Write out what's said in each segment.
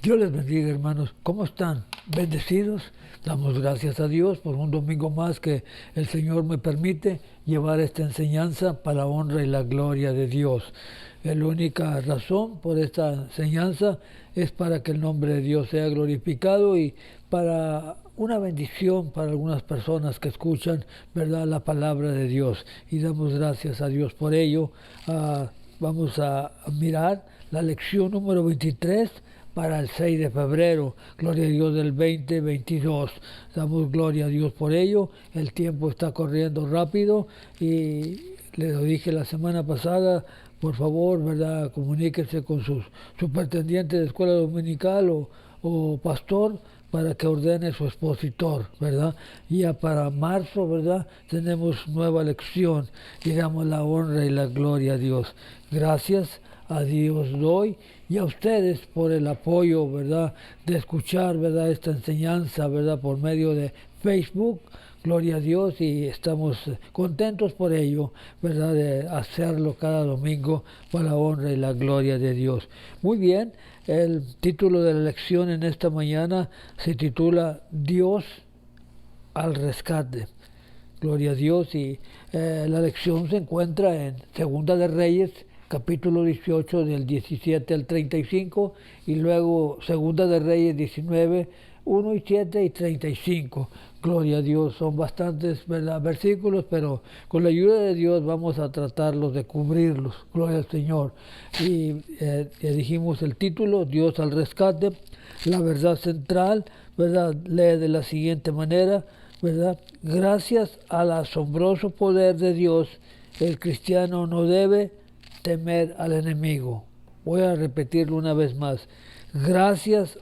Dios les bendiga, hermanos. ¿Cómo están? ¿Bendecidos? Damos gracias a Dios por un domingo más que el Señor me permite llevar esta enseñanza para la honra y la gloria de Dios. La única razón por esta enseñanza es para que el nombre de Dios sea glorificado y para una bendición para algunas personas que escuchan, ¿verdad?, la palabra de Dios. Y damos gracias a Dios por ello. Vamos a mirar la lección número 23 para el 6 de febrero, gloria a Dios del 2022. Damos gloria a Dios por ello. El tiempo está corriendo rápido y les lo dije la semana pasada, por favor, ¿verdad?, comuníquense con sus superintendentes de escuela dominical o pastor para que ordene su expositor, ¿verdad? Ya para marzo, ¿verdad?, tenemos nueva lección y damos la honra y la gloria a Dios. Gracias a Dios doy y a ustedes por el apoyo, ¿verdad?, de escuchar, ¿verdad?, esta enseñanza, ¿verdad?, por medio de Facebook. Gloria a Dios y estamos contentos por ello, ¿verdad?, de hacerlo cada domingo para la honra y la gloria de Dios. Muy bien, el título de la lección en esta mañana se titula Dios al rescate. Gloria a Dios y la lección se encuentra en Segunda de Reyes, capítulo 18 del 17 al 35 y luego Segunda de Reyes 19, 1 y 7 y 35. Gloria a Dios, son bastantes, ¿verdad?, versículos, pero con la ayuda de Dios vamos a tratarlos de cubrirlos. Gloria al Señor. Y ya dijimos el título, Dios al rescate. La verdad central, ¿verdad?, lee de la siguiente manera, ¿verdad? Gracias al asombroso poder de Dios, el cristiano no debe temer al enemigo. Voy a repetirlo una vez más. Gracias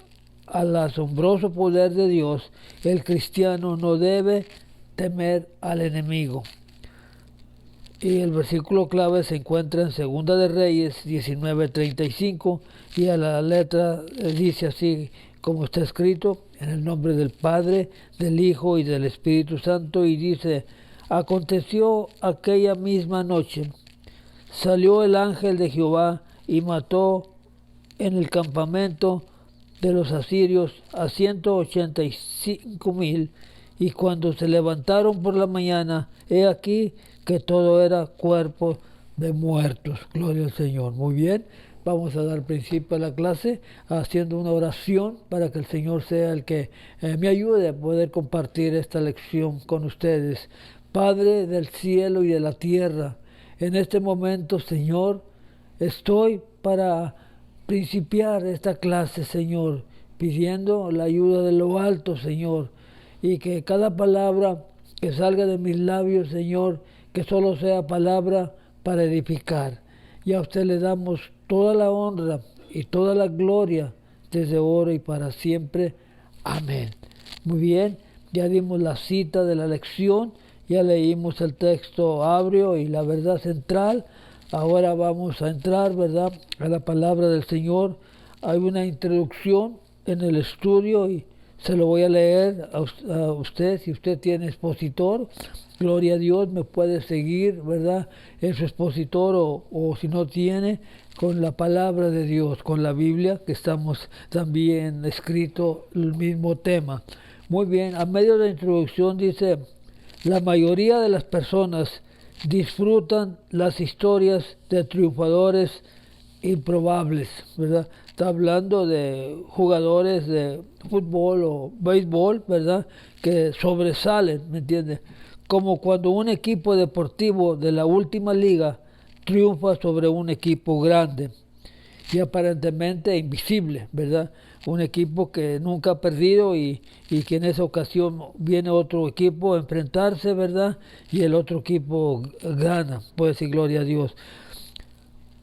al asombroso poder de Dios, el cristiano no debe temer al enemigo. Y el versículo clave se encuentra en Segunda de Reyes 19:35 y a la letra dice así como está escrito, en el nombre del Padre, del Hijo y del Espíritu Santo, y dice, aconteció aquella misma noche, salió el ángel de Jehová y mató en el campamento de los asirios a 185,000, y cuando se levantaron por la mañana, he aquí que todo era cuerpo de muertos. Gloria al Señor. Muy bien, vamos a dar principio a la clase haciendo una oración para que el Señor sea el que me ayude a poder compartir esta lección con ustedes. Padre del cielo y de la tierra, en este momento, Señor, estoy para principiar esta clase, Señor, pidiendo la ayuda de lo alto, Señor, y que cada palabra que salga de mis labios, Señor, que solo sea palabra para edificar. Y a usted le damos toda la honra y toda la gloria desde ahora y para siempre. Amén. Muy bien, ya dimos la cita de la lección, ya leímos el texto áureo y la verdad central. Ahora vamos a entrar, ¿verdad?, a la palabra del Señor. Hay una introducción en el estudio y se lo voy a leer a usted. Si usted tiene expositor, gloria a Dios, me puede seguir, ¿verdad?, en su expositor o si no tiene, con la palabra de Dios, con la Biblia, que estamos también escrito el mismo tema. Muy bien, a medio de la introducción dice, la mayoría de las personas disfrutan las historias de triunfadores improbables, ¿verdad? Está hablando de jugadores de fútbol o béisbol, ¿verdad?, que sobresalen, ¿me entiendes? Como cuando un equipo deportivo de la última liga triunfa sobre un equipo grande y aparentemente invisible, ¿verdad? Un equipo que nunca ha perdido y que en esa ocasión viene otro equipo a enfrentarse, ¿verdad? Y el otro equipo gana, pues y gloria a Dios.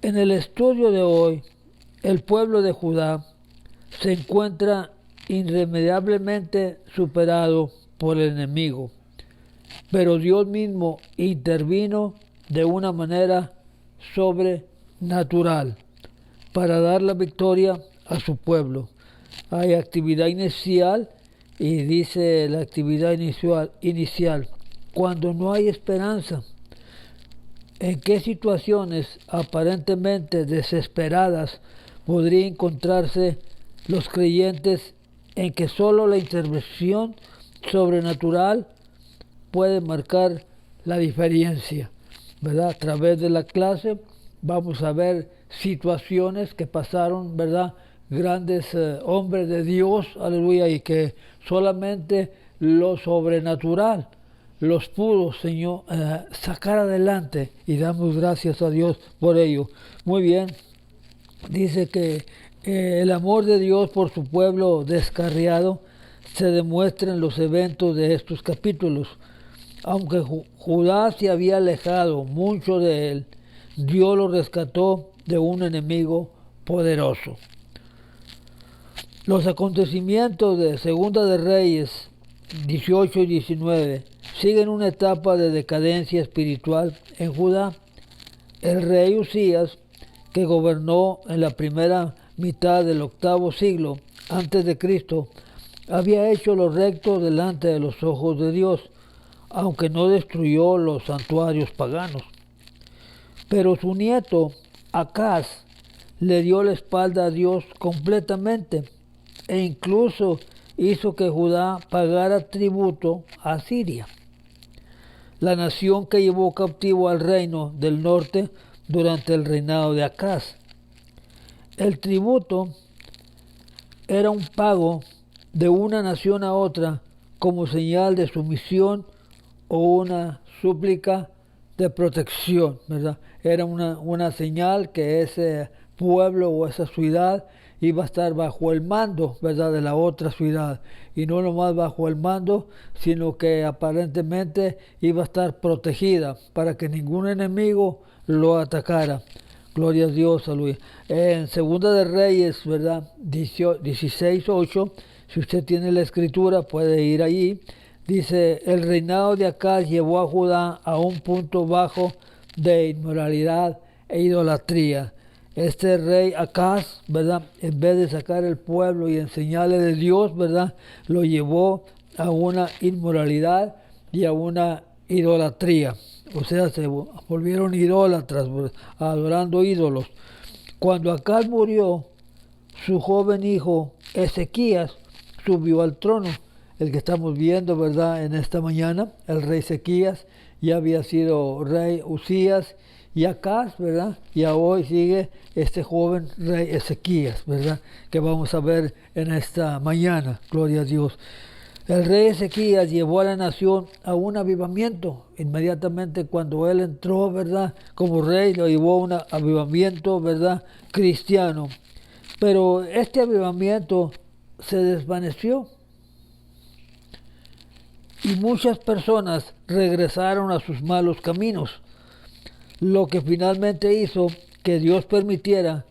En el estudio de hoy, el pueblo de Judá se encuentra irremediablemente superado por el enemigo, pero Dios mismo intervino de una manera sobrenatural para dar la victoria a su pueblo. Hay actividad inicial y dice la actividad inicial, cuando no hay esperanza. ¿En qué situaciones aparentemente desesperadas podría encontrarse los creyentes en que solo la intervención sobrenatural puede marcar la diferencia, ¿verdad? A través de la clase vamos a ver situaciones que pasaron, ¿verdad? Grandes hombres de Dios, aleluya, y que solamente lo sobrenatural los pudo, Señor, sacar adelante, y damos gracias a Dios por ello. Muy bien, dice que el amor de Dios por su pueblo descarriado se demuestra en los eventos de estos capítulos. Aunque Judá se había alejado mucho de él, Dios lo rescató de un enemigo poderoso. Los acontecimientos de Segunda de Reyes 18 y 19 siguen una etapa de decadencia espiritual en Judá. El rey Usías, que gobernó en la primera mitad del octavo siglo antes de Cristo, había hecho lo recto delante de los ojos de Dios, aunque no destruyó los santuarios paganos. Pero su nieto, Acaz, le dio la espalda a Dios completamente e incluso hizo que Judá pagara tributo a Siria, la nación que llevó cautivo al reino del norte durante el reinado de Acaz. El tributo era un pago de una nación a otra como señal de sumisión o una súplica de protección, ¿verdad? Era una señal que ese pueblo o esa ciudad iba a estar bajo el mando, ¿verdad?, de la otra ciudad, y no nomás bajo el mando, sino que aparentemente iba a estar protegida para que ningún enemigo lo atacara. Gloria a Dios, aleluya. En Segunda de Reyes, ¿verdad?, 16:8, si usted tiene la escritura puede ir allí. Dice, el reinado de Acaz llevó a Judá a un punto bajo de inmoralidad e idolatría. Este rey Acaz, ¿verdad?, en vez de sacar el pueblo y enseñarle de Dios, ¿verdad?, lo llevó a una inmoralidad y a una idolatría. O sea, se volvieron idólatras, adorando ídolos. Cuando Acaz murió, su joven hijo Ezequías subió al trono. El que estamos viendo, ¿verdad?, en esta mañana, el rey Ezequías, ya había sido rey Usías y Acaz, ¿verdad? Y hoy sigue este joven rey Ezequías, ¿verdad?, que vamos a ver en esta mañana. Gloria a Dios. El rey Ezequías llevó a la nación a un avivamiento. Inmediatamente cuando él entró, ¿verdad?, como rey, lo llevó a un avivamiento, ¿verdad?, cristiano. Pero este avivamiento se desvaneció y muchas personas regresaron a sus malos caminos, lo que finalmente hizo que Dios permitiera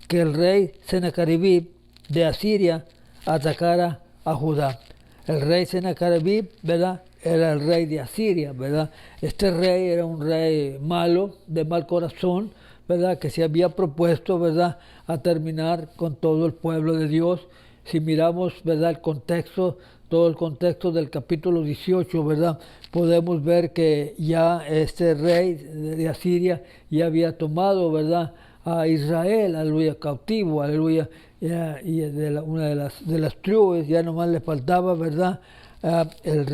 que el rey Sennacherib de Asiria atacara a Judá. El rey Sennacherib, ¿verdad?, era el rey de Asiria, ¿verdad? Este rey era un rey malo, de mal corazón, ¿verdad?, que se había propuesto, ¿verdad?, a terminar con todo el pueblo de Dios. Si miramos, ¿verdad?, el contexto, todo el contexto del capítulo 18, ¿verdad?, podemos ver que ya este rey de Asiria ya había tomado, ¿verdad?, a Israel, aleluya, cautivo, aleluya, y una de las tribus, ya nomás le faltaba, ¿verdad?, el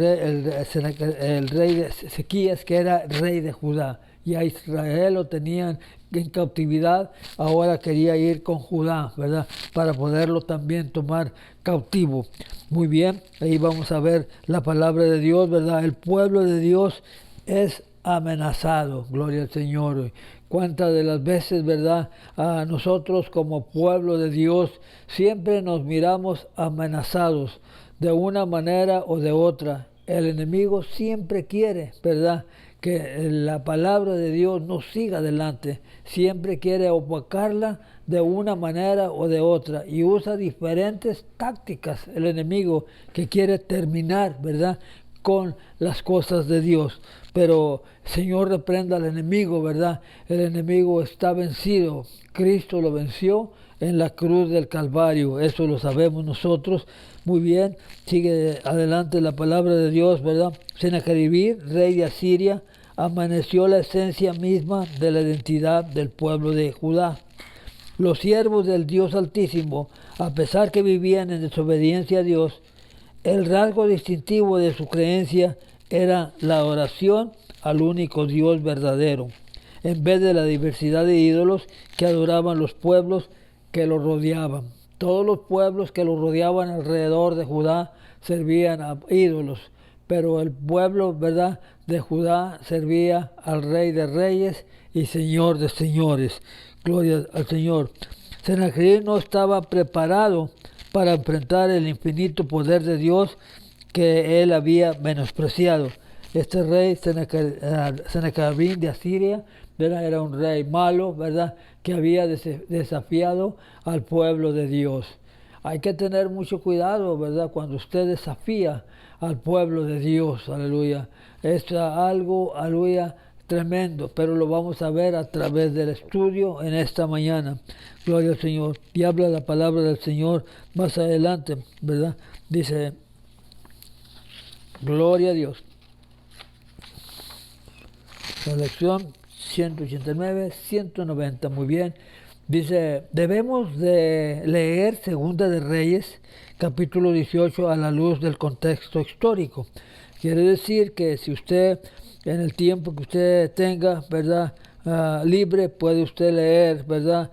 rey de Ezequías, que era rey de Judá. Y a Israel lo tenían en cautividad, ahora quería ir con Judá, ¿verdad?, para poderlo también tomar cautivo. Muy bien, ahí vamos a ver la palabra de Dios, ¿verdad? El pueblo de Dios es amenazado, gloria al Señor. Cuántas de las veces, ¿verdad?, a nosotros como pueblo de Dios siempre nos miramos amenazados de una manera o de otra. El enemigo siempre quiere, ¿verdad?, que la palabra de Dios no siga adelante. Siempre quiere opacarla de una manera o de otra y usa diferentes tácticas el enemigo que quiere terminar, ¿verdad?, con las cosas de Dios. Pero Señor reprenda al enemigo, ¿verdad? El enemigo está vencido. Cristo lo venció en la cruz del Calvario. Eso lo sabemos nosotros. Muy bien, sigue adelante la palabra de Dios, ¿verdad? Sennacherib, rey de Asiria, amaneció la esencia misma de la identidad del pueblo de Judá. Los siervos del Dios Altísimo, a pesar que vivían en desobediencia a Dios, el rasgo distintivo de su creencia era la oración al único Dios verdadero, en vez de la diversidad de ídolos que adoraban los pueblos que lo rodeaban. Todos los pueblos que lo rodeaban alrededor de Judá servían a ídolos, pero el pueblo, ¿verdad?, de Judá servía al Rey de Reyes y Señor de Señores. Gloria al Señor. Sennacherib no estaba preparado para enfrentar el infinito poder de Dios que él había menospreciado. Este rey Sennacherib de Asiria, ¿verdad?, era un rey malo, ¿verdad?, que había desafiado al pueblo de Dios. Hay que tener mucho cuidado, ¿verdad?, cuando usted desafía al pueblo de Dios, aleluya. Es algo, aleluya, tremendo, pero lo vamos a ver a través del estudio en esta mañana. Gloria al Señor. Y habla la palabra del Señor más adelante, ¿verdad? Dice, gloria a Dios. La lección 189, 190, muy bien. Dice, debemos de leer Segunda de Reyes, capítulo 18, a la luz del contexto histórico. Quiere decir que si usted, en el tiempo que usted tenga, ¿verdad?, libre, puede usted leer, ¿verdad?,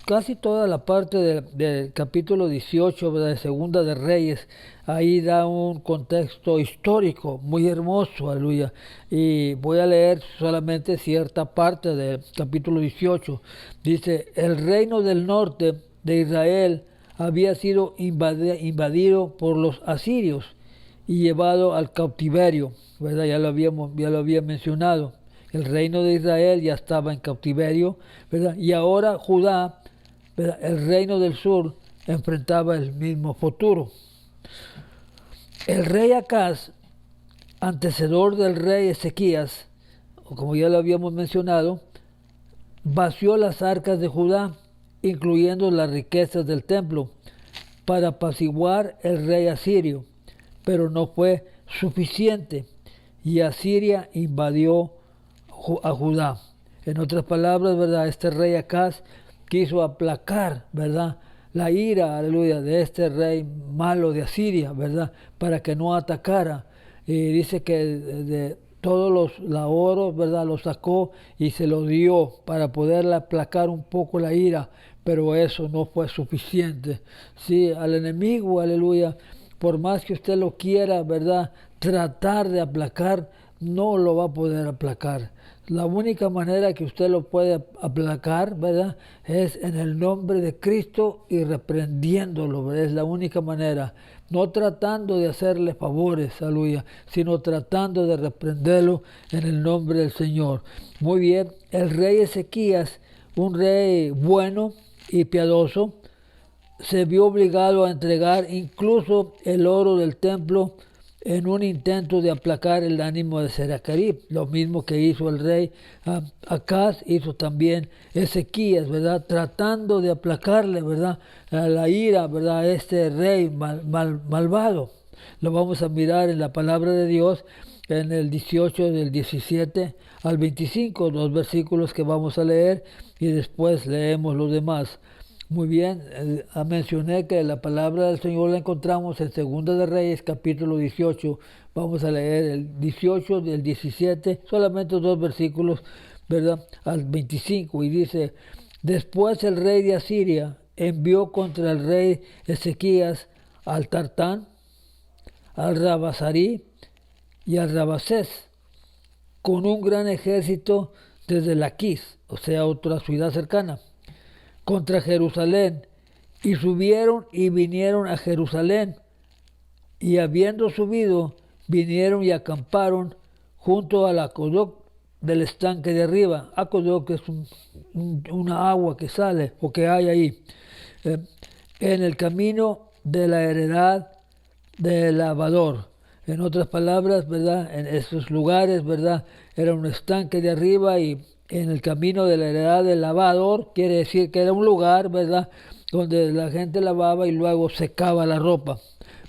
casi toda la parte del capítulo 18, ¿verdad?, de Segunda de Reyes. Ahí da un contexto histórico muy hermoso, aleluya. Y voy a leer solamente cierta parte del capítulo 18. Dice, el reino del norte de Israel había sido invadido por los asirios y llevado al cautiverio, ¿verdad? Ya lo había mencionado. El reino de Israel ya estaba en cautiverio, ¿verdad? Y ahora Judá, ¿verdad?, el reino del sur, enfrentaba el mismo futuro. El rey Acaz, antecesor del rey Ezequías, como ya lo habíamos mencionado, vació las arcas de Judá, incluyendo las riquezas del templo, para apaciguar el rey asirio, pero no fue suficiente y Asiria invadió a Judá. En otras palabras, ¿verdad?, este rey Acaz quiso aplacar, ¿verdad?, la ira, aleluya, de este rey malo de Asiria, ¿verdad?, para que no atacara. Y dice que de todos los oro, ¿verdad?, lo sacó y se lo dio para poder aplacar un poco la ira, pero eso no fue suficiente. Sí, al enemigo, aleluya, por más que usted lo quiera, ¿verdad?, tratar de aplacar, no lo va a poder aplacar. La única manera que usted lo puede aplacar, ¿verdad?, es en el nombre de Cristo y reprendiéndolo, ¿verdad? Es la única manera. No tratando de hacerle favores, aleluya, sino tratando de reprenderlo en el nombre del Señor. Muy bien, el rey Ezequías, un rey bueno y piadoso, se vio obligado a entregar incluso el oro del templo en un intento de aplacar el ánimo de Sennacherib. Lo mismo que hizo el rey Acaz, hizo también Ezequías, ¿verdad?, tratando de aplacarle, ¿verdad?, la ira, ¿verdad?, a este rey malvado. Lo vamos a mirar en la palabra de Dios en el 18 del 17 al 25, dos versículos que vamos a leer y después leemos los demás. Muy bien, mencioné que la palabra del Señor la encontramos en Segunda de Reyes, capítulo 18. Vamos a leer el 18 del 17, solamente dos versículos, ¿verdad?, al 25. Y dice, después el rey de Asiria envió contra el rey Ezequías al Tartán, al Rabasarí y al Rabasés, con un gran ejército desde Laquis, o sea, otra ciudad cercana, contra Jerusalén, y subieron y vinieron a Jerusalén, y habiendo subido, vinieron y acamparon junto al aqueducto del estanque de arriba. Aqueducto es una agua que sale o que hay ahí, en el camino de la heredad del lavador. En otras palabras, ¿verdad?, en esos lugares, ¿verdad?, era un estanque de arriba y en el camino de la heredad del lavador, quiere decir que era un lugar, ¿verdad?, donde la gente lavaba y luego secaba la ropa,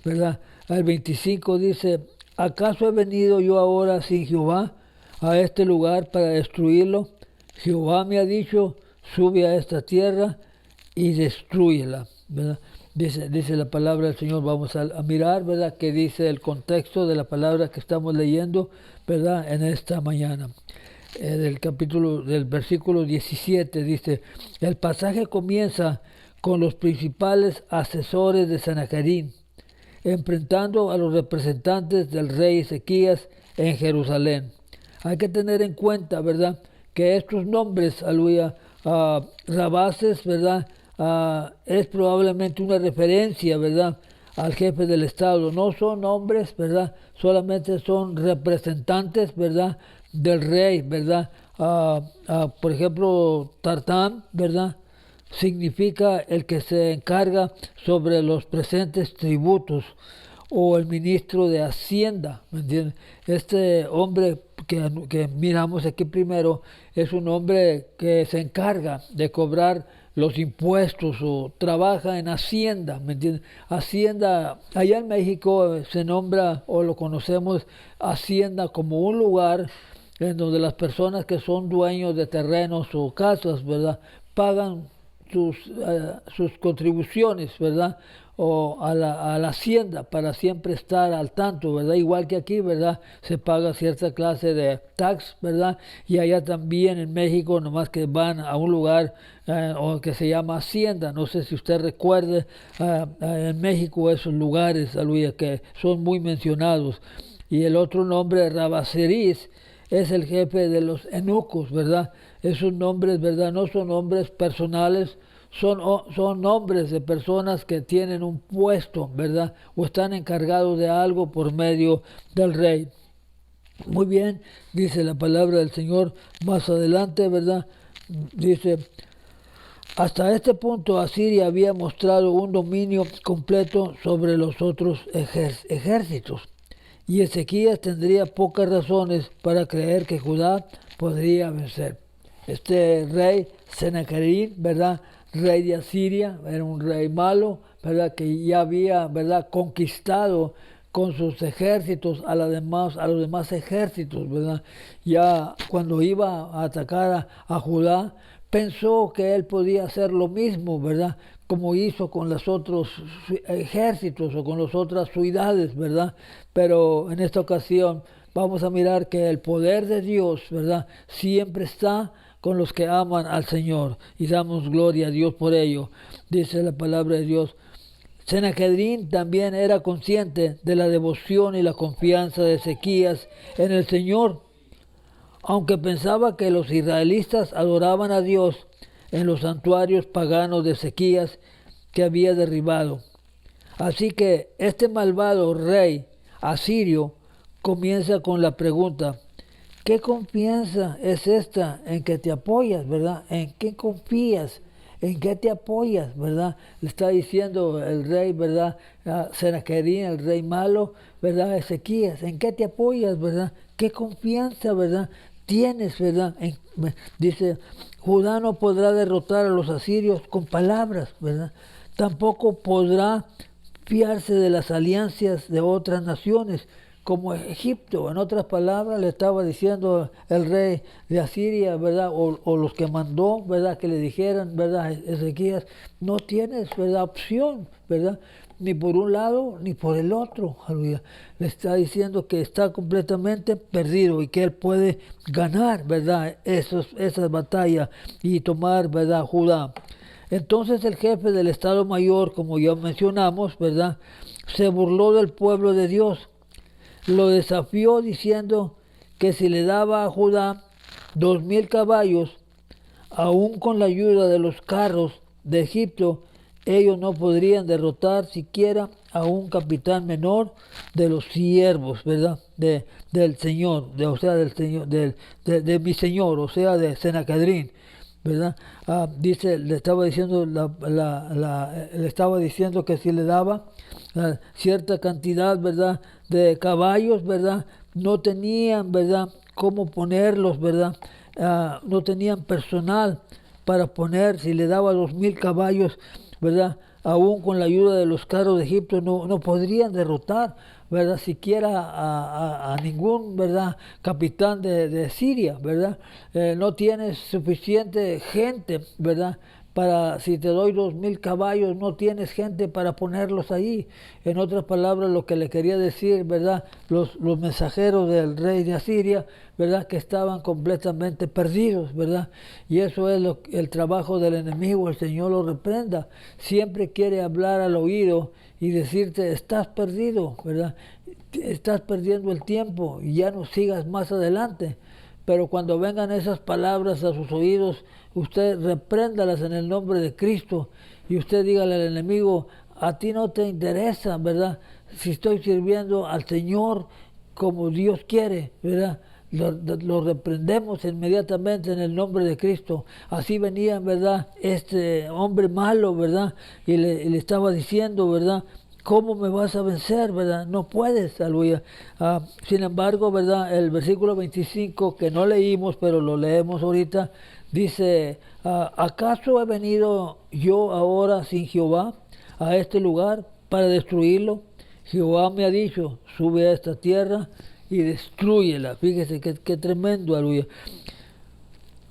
¿verdad? Al 25 dice, ¿acaso he venido yo ahora sin Jehová a este lugar para destruirlo? Jehová me ha dicho, sube a esta tierra y destrúyela, ¿verdad? Dice la palabra del Señor. Vamos a mirar, ¿verdad?, qué dice el contexto de la palabra que estamos leyendo, ¿verdad?, en esta mañana. Del versículo 17 dice, el pasaje comienza con los principales asesores de Sanaquerí, enfrentando a los representantes del rey Ezequías en Jerusalén. Hay que tener en cuenta, ¿verdad?, que estos nombres, aleluya, Rabases, ¿verdad?, es probablemente una referencia, ¿verdad?, al jefe del Estado. No son hombres, ¿verdad?, solamente son representantes, ¿verdad?, del rey, ¿verdad? Por ejemplo, Tartán, ¿verdad?, significa el que se encarga sobre los presentes tributos, o el ministro de Hacienda, ¿me entiendes? Este hombre que miramos aquí primero es un hombre que se encarga de cobrar los impuestos o trabaja en Hacienda, ¿me entiendes? Hacienda, allá en México se nombra o lo conocemos Hacienda como un lugar en donde las personas que son dueños de terrenos o casas, ¿verdad?, pagan sus contribuciones, ¿verdad?, o a la hacienda para siempre estar al tanto, ¿verdad? Igual que aquí, ¿verdad?, se paga cierta clase de tax, ¿verdad? Y allá también en México, nomás que van a un lugar o que se llama Hacienda. No sé si usted recuerde en México esos lugares, aleluya, que son muy mencionados. Y el otro nombre, Rabaceris, es el jefe de los eunucos, ¿verdad? Esos nombres, ¿verdad?, no son nombres personales, son nombres de personas que tienen un puesto, ¿verdad?, o están encargados de algo por medio del rey. Muy bien, dice la palabra del Señor más adelante, ¿verdad? Dice, hasta este punto Asiria había mostrado un dominio completo sobre los otros ejércitos, y Ezequías tendría pocas razones para creer que Judá podría vencer. Este rey Sennacherib, ¿verdad?, rey de Asiria, era un rey malo, ¿verdad?, que ya había, ¿verdad?, conquistado con sus ejércitos a los demás ejércitos, ¿verdad? Ya cuando iba a atacar a Judá, pensó que él podía hacer lo mismo, ¿verdad?, como hizo con los otros ejércitos o con las otras ciudades, ¿verdad? Pero en esta ocasión vamos a mirar que el poder de Dios, ¿verdad?, siempre está con los que aman al Señor, y damos gloria a Dios por ello. Dice la palabra de Dios. Sennacherib también era consciente de la devoción y la confianza de Ezequías en el Señor, aunque pensaba que los israelitas adoraban a Dios en los santuarios paganos de Ezequías que había derribado. Así que este malvado rey asirio comienza con la pregunta, ¿qué confianza es esta en que te apoyas, verdad? ¿En qué confías? ¿En qué te apoyas, verdad? Le está diciendo el rey, verdad, Sennacherib, el rey malo, verdad, Ezequías, ¿en qué te apoyas, verdad? ¿Qué confianza, verdad, tienes, verdad? Dice, Judá no podrá derrotar a los asirios con palabras, verdad. Tampoco podrá fiarse de las alianzas de otras naciones, como Egipto. En otras palabras, le estaba diciendo el rey de Asiria, ¿verdad? O los que mandó, ¿verdad?, que le dijeran, ¿verdad?, Ezequías, no tienes, ¿verdad?, opción, ¿verdad?, ni por un lado ni por el otro. Aleluya. Le está diciendo que está completamente perdido y que él puede ganar, ¿verdad?, esas batallas y tomar, ¿verdad?, Judá. Entonces el jefe del Estado Mayor, como ya mencionamos, ¿verdad?, se burló del pueblo de Dios. Lo desafió diciendo que si le daba a Judá 2000 caballos, aún con la ayuda de los carros de Egipto, ellos no podrían derrotar siquiera a un capitán menor de los siervos, ¿verdad?, del Señor, o sea, del Señor, de mi Señor, o sea, de Sennacherib, ¿verdad? Dice, le estaba diciendo que si le daba cierta cantidad, ¿verdad?, de caballos, ¿verdad?, no tenían, ¿verdad?, cómo ponerlos, ¿verdad? No tenían personal para poner. Si le daba 2000 caballos, ¿verdad?, aún con la ayuda de los carros de Egipto no podrían derrotar, ¿verdad?, siquiera a ningún, ¿verdad?, capitán de Siria, ¿verdad? No tiene suficiente gente, ¿verdad?, para, si te doy 2000 caballos, no tienes gente para ponerlos ahí. En otras palabras, lo que le quería decir, ¿verdad? Los mensajeros del rey de Asiria, ¿verdad? Que estaban completamente perdidos, ¿verdad? Y eso es el trabajo del enemigo, el Señor lo reprenda. Siempre quiere hablar al oído y decirte, estás perdido, ¿verdad? Estás perdiendo el tiempo y ya no sigas más adelante. Pero cuando vengan esas palabras a sus oídos, usted repréndalas en el nombre de Cristo y usted dígale al enemigo, a ti no te interesa, ¿verdad? Si estoy sirviendo al Señor como Dios quiere, ¿verdad? Lo reprendemos inmediatamente en el nombre de Cristo. Así venía, ¿verdad? Este hombre malo, ¿verdad? Y le estaba diciendo, ¿verdad? ¿Cómo me vas a vencer, verdad? No puedes, aleluya. Sin embargo, verdad, el versículo 25 que no leímos, pero lo leemos ahorita, dice, ¿acaso he venido yo ahora sin Jehová a este lugar para destruirlo? Jehová me ha dicho, sube a esta tierra y destrúyela. Fíjese qué tremendo, aleluya.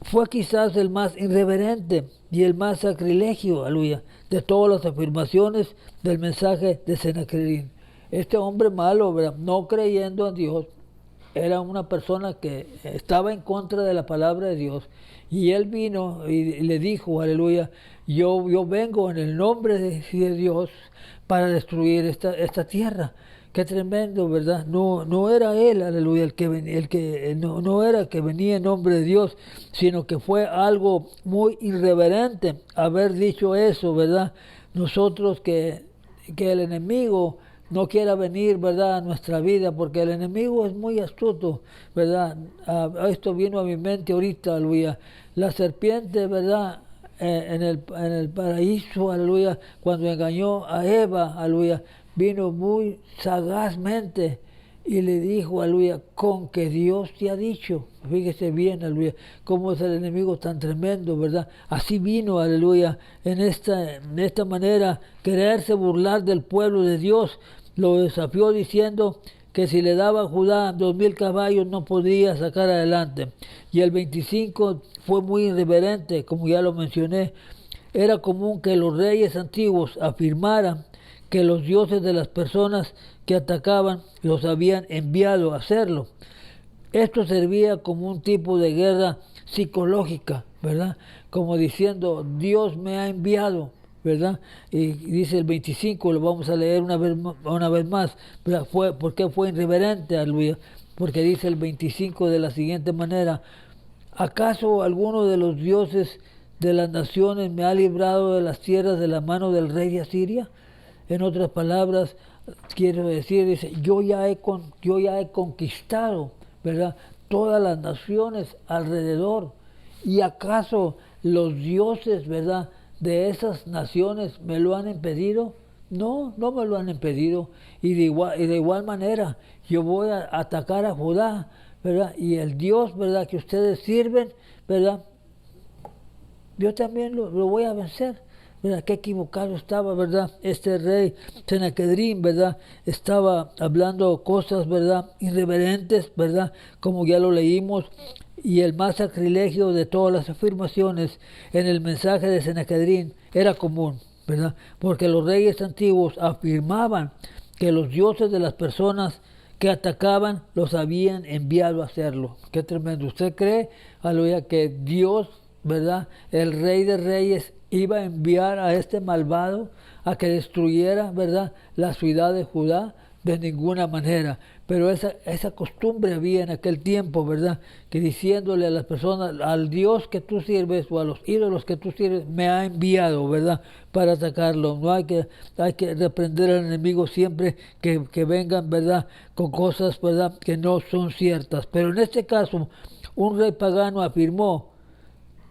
Fue quizás el más irreverente y el más sacrilegio, aleluya, de todas las afirmaciones del mensaje de Sennacherib. Este hombre malo, ¿verdad? No creyendo en Dios, era una persona que estaba en contra de la palabra de Dios. Y él vino y le dijo, aleluya, yo vengo en el nombre de Dios para destruir esta tierra. Qué tremendo, ¿verdad? No era él, aleluya, no era que venía en nombre de Dios, sino que fue algo muy irreverente haber dicho eso, ¿verdad? Nosotros que el enemigo no quiera venir, ¿verdad?, a nuestra vida, porque el enemigo es muy astuto, ¿verdad? Esto vino a mi mente ahorita, aleluya. La serpiente, ¿verdad?, en el paraíso, aleluya, cuando engañó a Eva, aleluya, vino muy sagazmente y le dijo, aleluya, con que Dios te ha dicho. Fíjese bien, aleluya, cómo es el enemigo tan tremendo, ¿verdad? Así vino, aleluya, en esta manera, quererse burlar del pueblo de Dios. Lo desafió diciendo que si le daba a Judá 2000 caballos no podía sacar adelante. Y el 25 fue muy irreverente, como ya lo mencioné. Era común que los reyes antiguos afirmaran que los dioses de las personas que atacaban los habían enviado a hacerlo. Esto servía como un tipo de guerra psicológica, ¿verdad? Como diciendo, Dios me ha enviado, ¿verdad? Y dice el 25, lo vamos a leer una vez más, ¿verdad? ¿Por qué fue irreverente, aleluya? Porque dice el 25 de la siguiente manera, ¿acaso alguno de los dioses de las naciones me ha librado de las tierras de la mano del rey de Asiria? En otras palabras, quiero decir, dice, yo ya he conquistado, ¿verdad?, todas las naciones alrededor. ¿Y acaso los dioses, ¿verdad?, de esas naciones me lo han impedido? No me lo han impedido. Y de igual manera, yo voy a atacar a Judá, ¿verdad? Y el Dios, ¿verdad?, que ustedes sirven, ¿verdad?, yo también lo voy a vencer. ¿Verdad? Qué equivocado estaba, ¿verdad? Este rey Sennacherib, ¿verdad? Estaba hablando cosas, ¿verdad?, irreverentes, ¿verdad?, como ya lo leímos. Y el más sacrilegio de todas las afirmaciones en el mensaje de Sennacherib era común, ¿verdad? Porque los reyes antiguos afirmaban que los dioses de las personas que atacaban los habían enviado a hacerlo. Qué tremendo. ¿Usted cree, aleluya, que Dios, ¿verdad?, el Rey de Reyes, iba a enviar a este malvado a que destruyera, ¿verdad?, la ciudad de Judá? De ninguna manera. Pero esa costumbre había en aquel tiempo, ¿verdad?, que diciéndole a las personas, al Dios que tú sirves o a los ídolos que tú sirves, me ha enviado, ¿verdad?, para atacarlo. No hay que reprender al enemigo siempre que vengan, ¿verdad?, con cosas, ¿verdad?, que no son ciertas. Pero en este caso, un rey pagano afirmó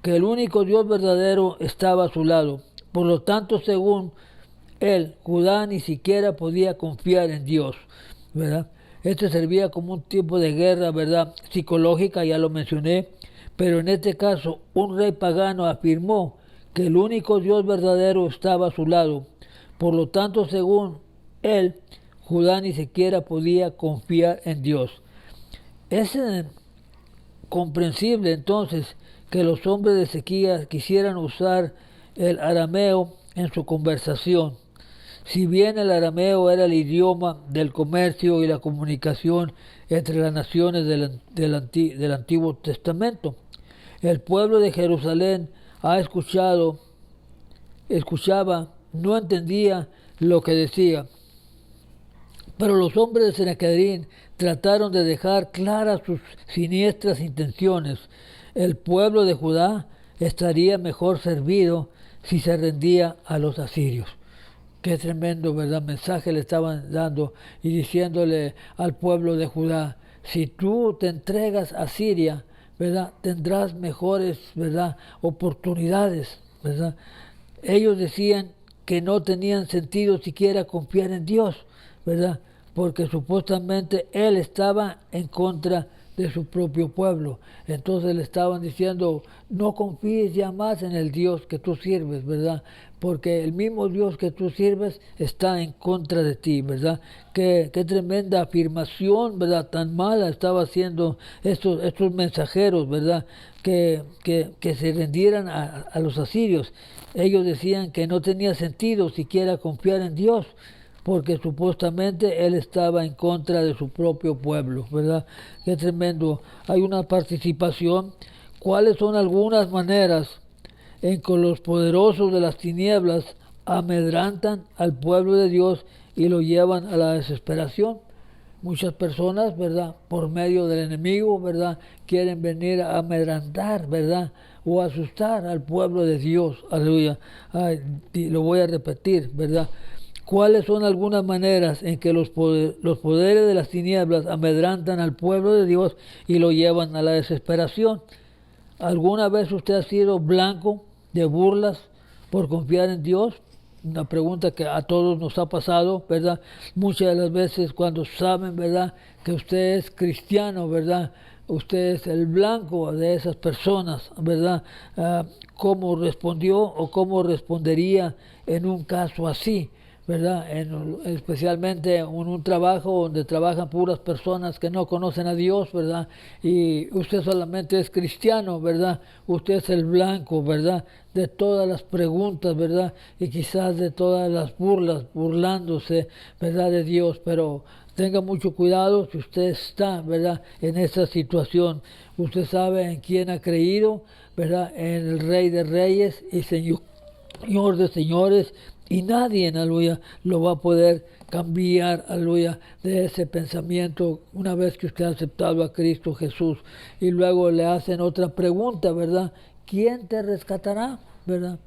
que el único Dios verdadero estaba a su lado. Por lo tanto, según él, Judá ni siquiera podía confiar en Dios, ¿verdad? Esto servía como un tipo de guerra, ¿verdad?, psicológica, ya lo mencioné, pero en este caso un rey pagano afirmó que el único Dios verdadero estaba a su lado. Por lo tanto, según él, Judá ni siquiera podía confiar en Dios. Es comprensible entonces que los hombres de Ezequías quisieran usar el arameo en su conversación. Si bien el arameo era el idioma del comercio y la comunicación entre las naciones del Antiguo Testamento, el pueblo de Jerusalén escuchaba, no entendía lo que decía. Pero los hombres de Sennacherib trataron de dejar claras sus siniestras intenciones. El pueblo de Judá estaría mejor servido si se rendía a los asirios. Qué tremendo, ¿verdad? Mensaje le estaban dando y diciéndole al pueblo de Judá: si tú te entregas a Siria, ¿verdad?, tendrás mejores, ¿verdad?, oportunidades, ¿verdad? Ellos decían que no tenían sentido siquiera confiar en Dios, ¿verdad?, porque supuestamente Él estaba en contra de su propio pueblo. Entonces le estaban diciendo: no confíes ya más en el Dios que tú sirves, ¿verdad?, porque el mismo Dios que tú sirves está en contra de ti, ¿verdad? Qué tremenda afirmación, ¿verdad?, tan mala estaba haciendo estos mensajeros, ¿verdad?, que se rendieran a los asirios. Ellos decían que no tenía sentido siquiera confiar en Dios, porque supuestamente Él estaba en contra de su propio pueblo, ¿verdad? Qué tremendo. Hay una participación. ¿Cuáles son algunas maneras en que los poderosos de las tinieblas amedrantan al pueblo de Dios y lo llevan a la desesperación? Muchas personas, ¿verdad?, por medio del enemigo, ¿verdad?, quieren venir a amedrantar, ¿verdad?, o asustar al pueblo de Dios. Aleluya. Lo voy a repetir, ¿verdad? ¿Cuáles son algunas maneras en que los poderes de las tinieblas amedrantan al pueblo de Dios y lo llevan a la desesperación? ¿Alguna vez usted ha sido blanco de burlas por confiar en Dios? Una pregunta que a todos nos ha pasado, ¿verdad? Muchas de las veces cuando saben, ¿verdad?, que usted es cristiano, ¿verdad?, usted es el blanco de esas personas, ¿verdad? ¿Cómo respondió o cómo respondería en un caso así? ¿Verdad? Especialmente en un trabajo donde trabajan puras personas que no conocen a Dios, ¿verdad? Y usted solamente es cristiano, ¿verdad? Usted es el blanco, ¿verdad?, de todas las preguntas, ¿verdad?, y quizás de todas las burlas, burlándose, ¿verdad?, de Dios. Pero tenga mucho cuidado si usted está, ¿verdad?, en esa situación. Usted sabe en quién ha creído, ¿verdad?, en el Rey de Reyes y Señor de Señores, y nadie, aleluya, lo va a poder cambiar, aleluya, de ese pensamiento una vez que usted ha aceptado a Cristo Jesús. Y luego le hacen otra pregunta, ¿verdad? ¿Quién te rescatará, verdad?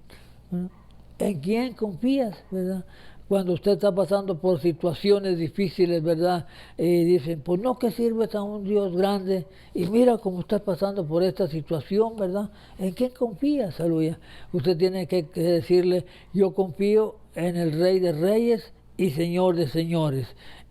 ¿En quién confías, verdad? Cuando usted está pasando por situaciones difíciles, ¿verdad? Y dicen: pues no, que sirves a un Dios grande y mira cómo estás pasando por esta situación, ¿verdad? ¿En quién confías, aleluya? Usted tiene que decirle: yo confío en el Rey de Reyes y Señor de Señores,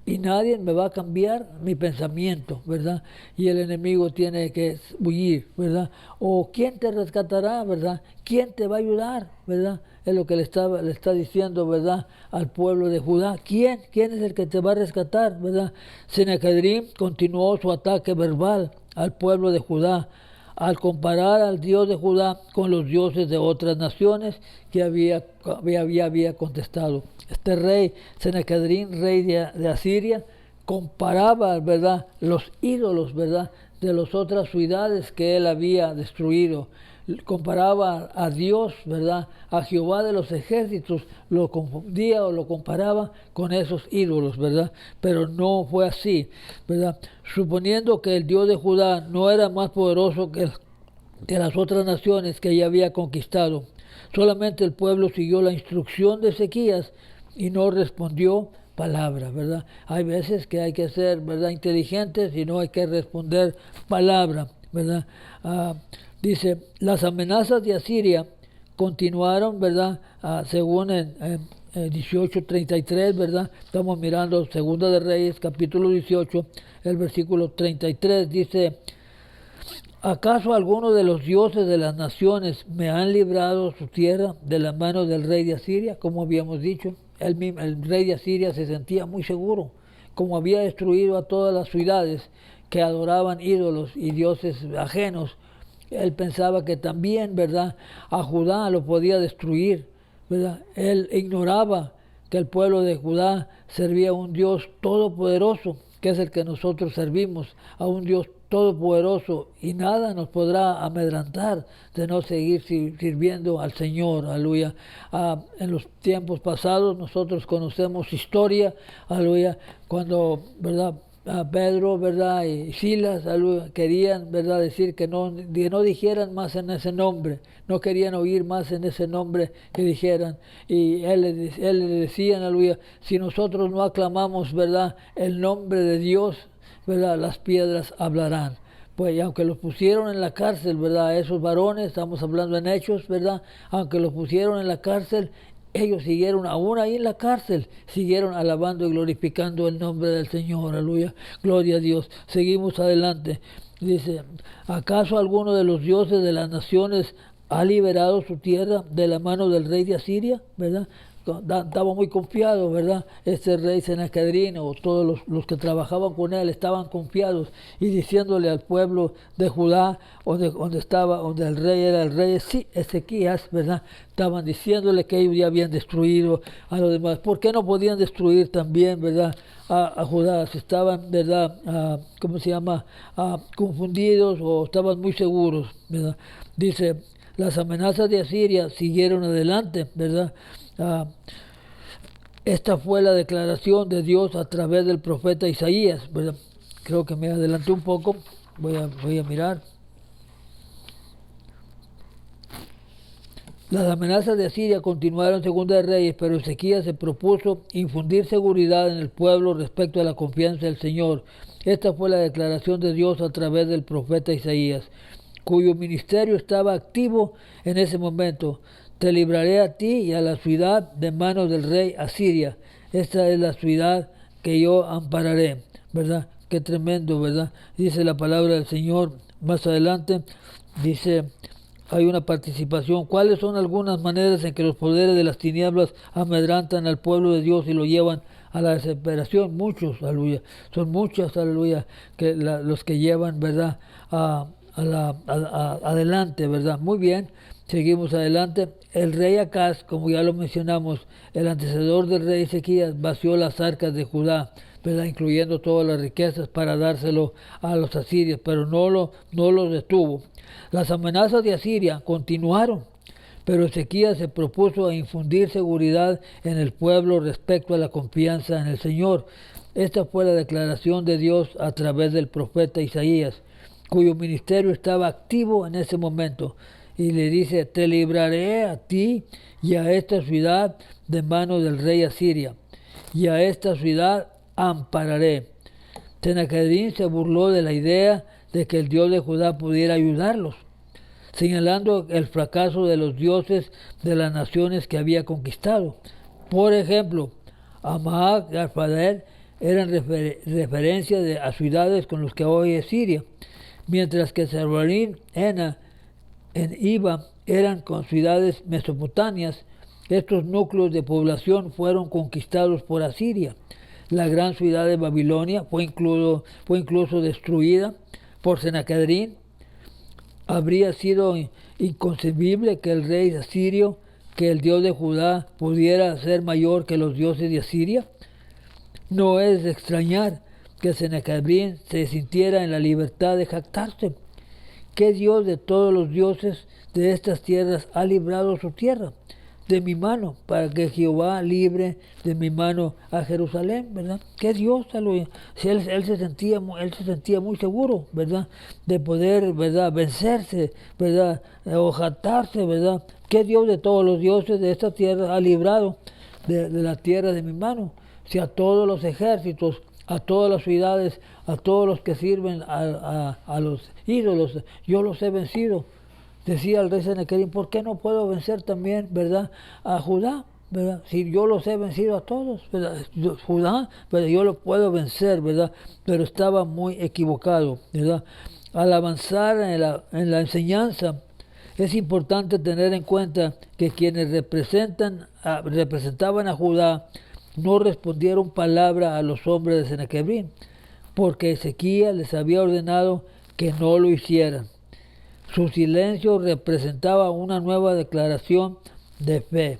y nadie me va a cambiar mi pensamiento, ¿verdad? Y el enemigo tiene que huir, ¿verdad? O ¿quién te rescatará, verdad? ¿Quién te va a ayudar, verdad? Es lo que le está diciendo, ¿verdad?, al pueblo de Judá. ¿Quién es el que te va a rescatar, verdad? Sennacherib continuó su ataque verbal al pueblo de Judá al comparar al Dios de Judá con los dioses de otras naciones que había contestado. Este rey, Sennacherib, rey de Asiria, comparaba, ¿verdad?, los ídolos, ¿verdad?, de las otras ciudades que él había destruido. Comparaba a Dios, ¿verdad?, a Jehová de los ejércitos, lo confundía o lo comparaba con esos ídolos, ¿verdad? Pero no fue así, ¿verdad? Suponiendo que el Dios de Judá no era más poderoso que las otras naciones que ella había conquistado, solamente el pueblo siguió la instrucción de Ezequías y no respondió palabra, ¿verdad? Hay veces que hay que ser, ¿verdad?, inteligentes y no hay que responder palabra, ¿verdad? Dice: las amenazas de Asiria continuaron, ¿verdad? Según en 18:33, ¿verdad? Estamos mirando Segunda de Reyes, capítulo 18, el versículo 33, dice: ¿acaso algunos de los dioses de las naciones me han librado su tierra de la mano del rey de Asiria? Como habíamos dicho, el rey de Asiria se sentía muy seguro, como había destruido a todas las ciudades que adoraban ídolos y dioses ajenos. Él pensaba que también, ¿verdad?, a Judá lo podía destruir, ¿verdad? Él ignoraba que el pueblo de Judá servía a un Dios todopoderoso, que es el que nosotros servimos, a un Dios todopoderoso, y nada nos podrá amedrentar de no seguir sirviendo al Señor, aleluya. En los tiempos pasados nosotros conocemos historia, aleluya, cuando, ¿verdad?, a Pedro, ¿verdad?, y Silas, aleluya, querían, ¿verdad?, decir que no dijeran más en ese nombre, no querían oír más en ese nombre que dijeran, y él le decía, aleluya, si nosotros no aclamamos, ¿verdad?, el nombre de Dios, ¿verdad?, las piedras hablarán. Pues y aunque los pusieron en la cárcel, ¿verdad?, esos varones, estamos hablando en Hechos, ¿verdad?, aunque los pusieron en la cárcel, ellos siguieron, aún ahí en la cárcel, siguieron alabando y glorificando el nombre del Señor, aleluya, gloria a Dios. Seguimos adelante. Dice, ¿acaso alguno de los dioses de las naciones ha liberado su tierra de la mano del rey de Asiria? ¿Verdad? Estaba muy confiado, ¿verdad? Este rey Sennacherib o todos los que trabajaban con él estaban confiados y diciéndole al pueblo de Judá, donde el rey era el rey Ezequías, ¿verdad? Estaban diciéndole que ellos ya habían destruido a los demás. ¿Por qué no podían destruir también, ¿verdad?, a Judá? Si estaban, ¿verdad?, confundidos o estaban muy seguros, ¿verdad? Dice, las amenazas de Asiria siguieron adelante, ¿verdad? Esta fue la declaración de Dios a través del profeta Isaías, ¿verdad? Creo que me adelanté un poco, voy a mirar. Las amenazas de Asiria continuaron en 2 Reyes, pero Ezequías se propuso infundir seguridad en el pueblo respecto a la confianza del Señor. Esta fue la declaración de Dios a través del profeta Isaías, cuyo ministerio estaba activo en ese momento. Te libraré a ti y a la ciudad de manos del rey Asiria. Esta es la ciudad que yo ampararé, ¿verdad? Qué tremendo, ¿verdad? Dice la palabra del Señor. Más adelante dice, hay una participación. ¿Cuáles son algunas maneras en que los poderes de las tinieblas amedrantan al pueblo de Dios y lo llevan a la desesperación? Muchos, aleluya. Son muchos, aleluya, que los que llevan, ¿verdad?, adelante, ¿verdad? Muy bien. Seguimos adelante. El rey Acaz, como ya lo mencionamos, el antecesor del rey Ezequías, vació las arcas de Judá, ¿verdad?, incluyendo todas las riquezas para dárselo a los asirios, pero no lo detuvo. Las amenazas de Asiria continuaron, pero Ezequías se propuso a infundir seguridad en el pueblo respecto a la confianza en el Señor. Esta fue la declaración de Dios a través del profeta Isaías, cuyo ministerio estaba activo en ese momento. Y le dice, te libraré a ti y a esta ciudad de mano del rey Asiria, y a esta ciudad ampararé. Sennacherib se burló de la idea de que el Dios de Judá pudiera ayudarlos, señalando el fracaso de los dioses de las naciones que había conquistado. Por ejemplo, Hamac y Arphadet eran referencias a ciudades con las que hoy es Siria, mientras que Sebarim, Hena, en Iba eran con ciudades mesopotamias. Estos núcleos de población fueron conquistados por Asiria. La gran ciudad de Babilonia fue incluso destruida por Sennacherib. Habría sido inconcebible que el rey asirio, que el Dios de Judá, pudiera ser mayor que los dioses de Asiria. No es de extrañar que Sennacherib se sintiera en la libertad de jactarse. ¿Qué Dios de todos los dioses de estas tierras ha librado su tierra de mi mano, para que Jehová libre de mi mano a Jerusalén, ¿verdad? ¿Qué Dios? Si él se sentía muy seguro, ¿verdad?, de poder, ¿verdad?, vencerse, ¿verdad?, o jactarse, ¿verdad? ¿Qué Dios de todos los dioses de esta tierra ha librado de la tierra de mi mano? Si a todos los ejércitos, a todas las ciudades, a todos los que sirven a los ídolos, yo los he vencido. Decía el rey Sennacherib, ¿por qué no puedo vencer también, ¿verdad?, a Judá? ¿Verdad? Si yo los he vencido a todos, ¿verdad? Judá, pero yo lo puedo vencer, ¿verdad? Pero estaba muy equivocado, ¿verdad? Al avanzar en la enseñanza, es importante tener en cuenta que quienes representaban a Judá no respondieron palabra a los hombres de Sennacherib, porque Ezequías les había ordenado que no lo hicieran. Su silencio representaba una nueva declaración de fe.